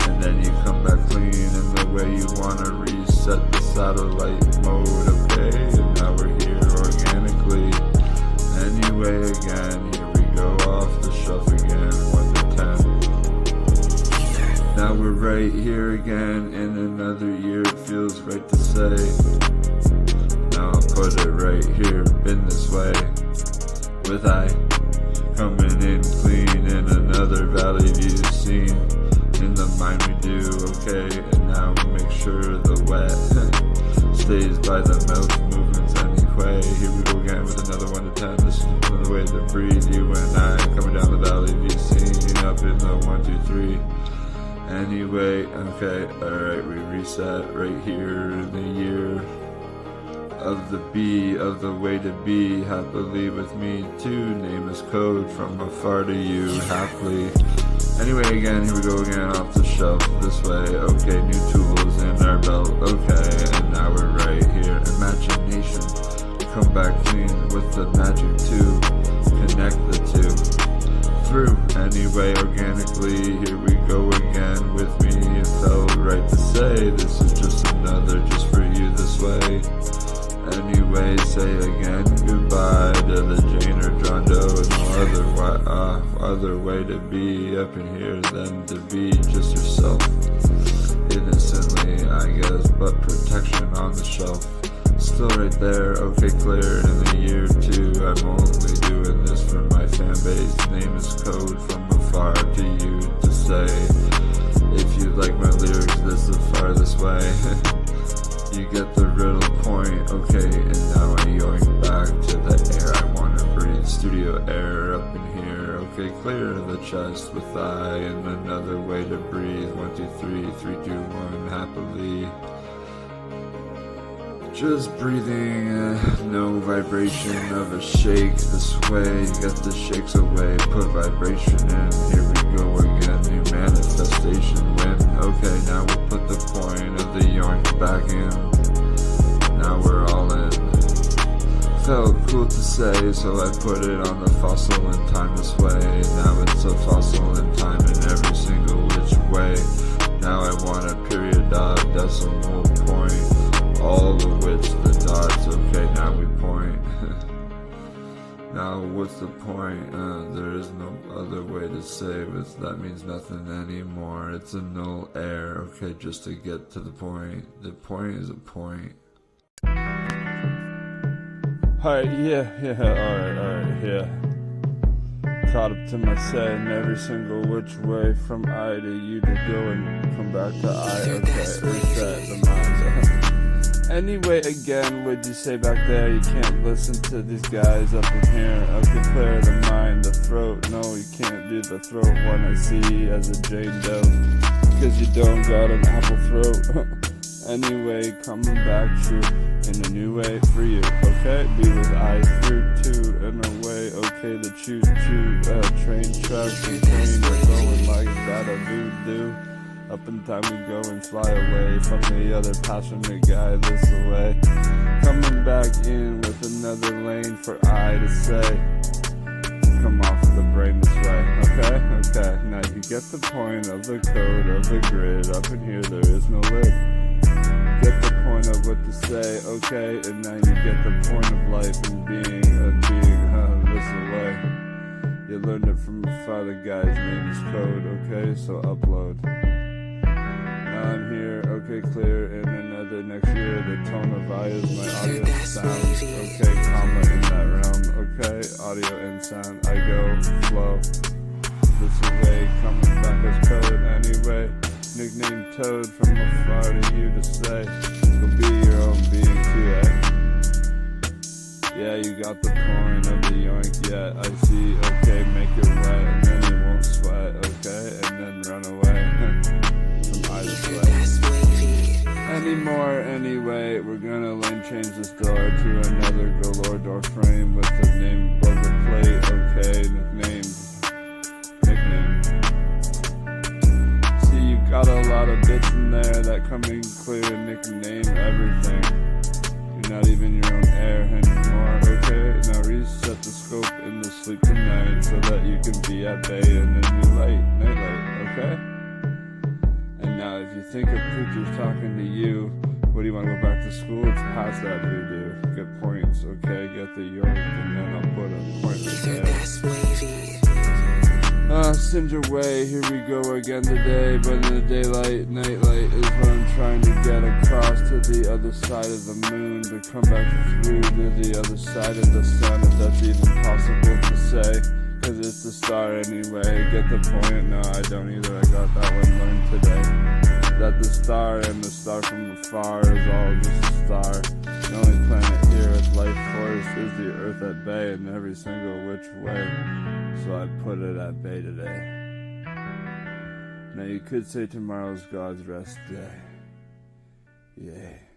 and then you come back clean in the way you wanna reset the satellite mode, okay, and now we're here organically. Anyway, again, here we go off the shelf again, 1 to 10. Now we're right here again in another year, it feels right to say. Now I'll put it right here, been this way, with I coming in clean in another valley view scene. In the mind we do, okay, and now make sure the wet stays by the mouth movements anyway. Here we go again with another 1 to 10. This is another way to breathe, you and I, coming down the valley view scene, up in the 1, 2, 3. Anyway, okay, alright, we reset right here in the year of the B, of the way to be, happily with me too. Name is Code from afar to you, happily. Anyway, again, here we go again off the shelf this way. Okay, new tools in our belt. Okay, and now we're right here. Imagination, come back clean with the magic too. Connect the two through. Anyway, organically, here we go again with me. It felt right to say this is just another, just for you this way. Anyway, say again goodbye to the Jane or John Doe, and no other way to be up in here than to be just yourself. Innocently, I guess, but protection on the shelf. Still right there, okay, clear in the year 2. I'm only doing this for my fan base. Name is Code from afar to you to say. If you like my lyrics this far this way. You get the riddle point, okay, and now I yoink back to the air I wanna breathe. Studio air up in here, okay, clear the chest with I, and another way to breathe. 1, 2, 3, 3, 2, 1, happily. Just breathing, no vibration of a shake this way. Get the shakes away, put vibration in. Here we go again, new manifestation win. Okay, now we'll put the point of the yoink back in. Now we're all in. Felt cool to say, so I put it on the fossil in time this way. Now it's a fossil in time in every single which way. Now I want a period dot decimal point. All of which the dots, okay, now we point. Now what's the point? There is no other way to save it. That means nothing anymore. It's a null error. Okay, just to get to the point. The point is a point. Alright, alright, yeah. Caught up to my setting every single which way from I to you to go and come back to I. Okay, reset the mind. Anyway, again, what'd you say back there? You can't listen to these guys up in here. Okay, clear the mind, the throat. No, you can't do the throat one I see as a Jane Doe. Cause you don't got an apple throat. Anyway, coming back true in a new way for you, okay? Be with I through two in a way, okay? The choo-choo train tracks and train are going like that a voodoo. Up in time we go and fly away from the other passionate guy this way. Coming back in with another lane for I to say. Come off of the brain this way, okay? Okay, now you get the point of the code of the grid. Up in here there is no lid. Get the point of what to say, okay? And now you get the point of life and being this way. You learned it from a father guy's name is Code, okay? So upload. Now I'm here, okay, clear in another next year. The tone of I is my audio sound, okay? Comma in that realm, okay? Audio and sound, I go, flow. This way, coming back as Code anyway. Nickname Toad from afar to you to say. Go be your own being too, eh? Yeah, you got the point of the yoink, yeah, I see, okay, make it wet, and then you won't sweat, okay, and then run away from either sweat. Anymore, anyway, we're gonna lane change this door to another galore door frame with the name above the plate, okay, nickname. Got a lot of bits in there that come in clear and nickname everything. You're not even your own air anymore, okay? Now reset the scope in the sleep tonight so that you can be at bay in the new nightlight, okay? And now if you think a preacher's talking to you, what do you want to go back to school? It's past that voodoo. Get points, okay? Get the yoink and then I'll put a point right there. Send your way, here we go again today. But in the daylight, nightlight is what I'm trying to get across to the other side of the moon. To come back through to the other side of the sun, if that's even possible to say. Cause it's a star anyway, get the point? No, I don't either, I got that one learned today. That the star and the star from afar is all just a star. The only planet here with life force is the earth at bay in every single which way. So I put it at bay today. Now you could say tomorrow's God's rest day. Yay.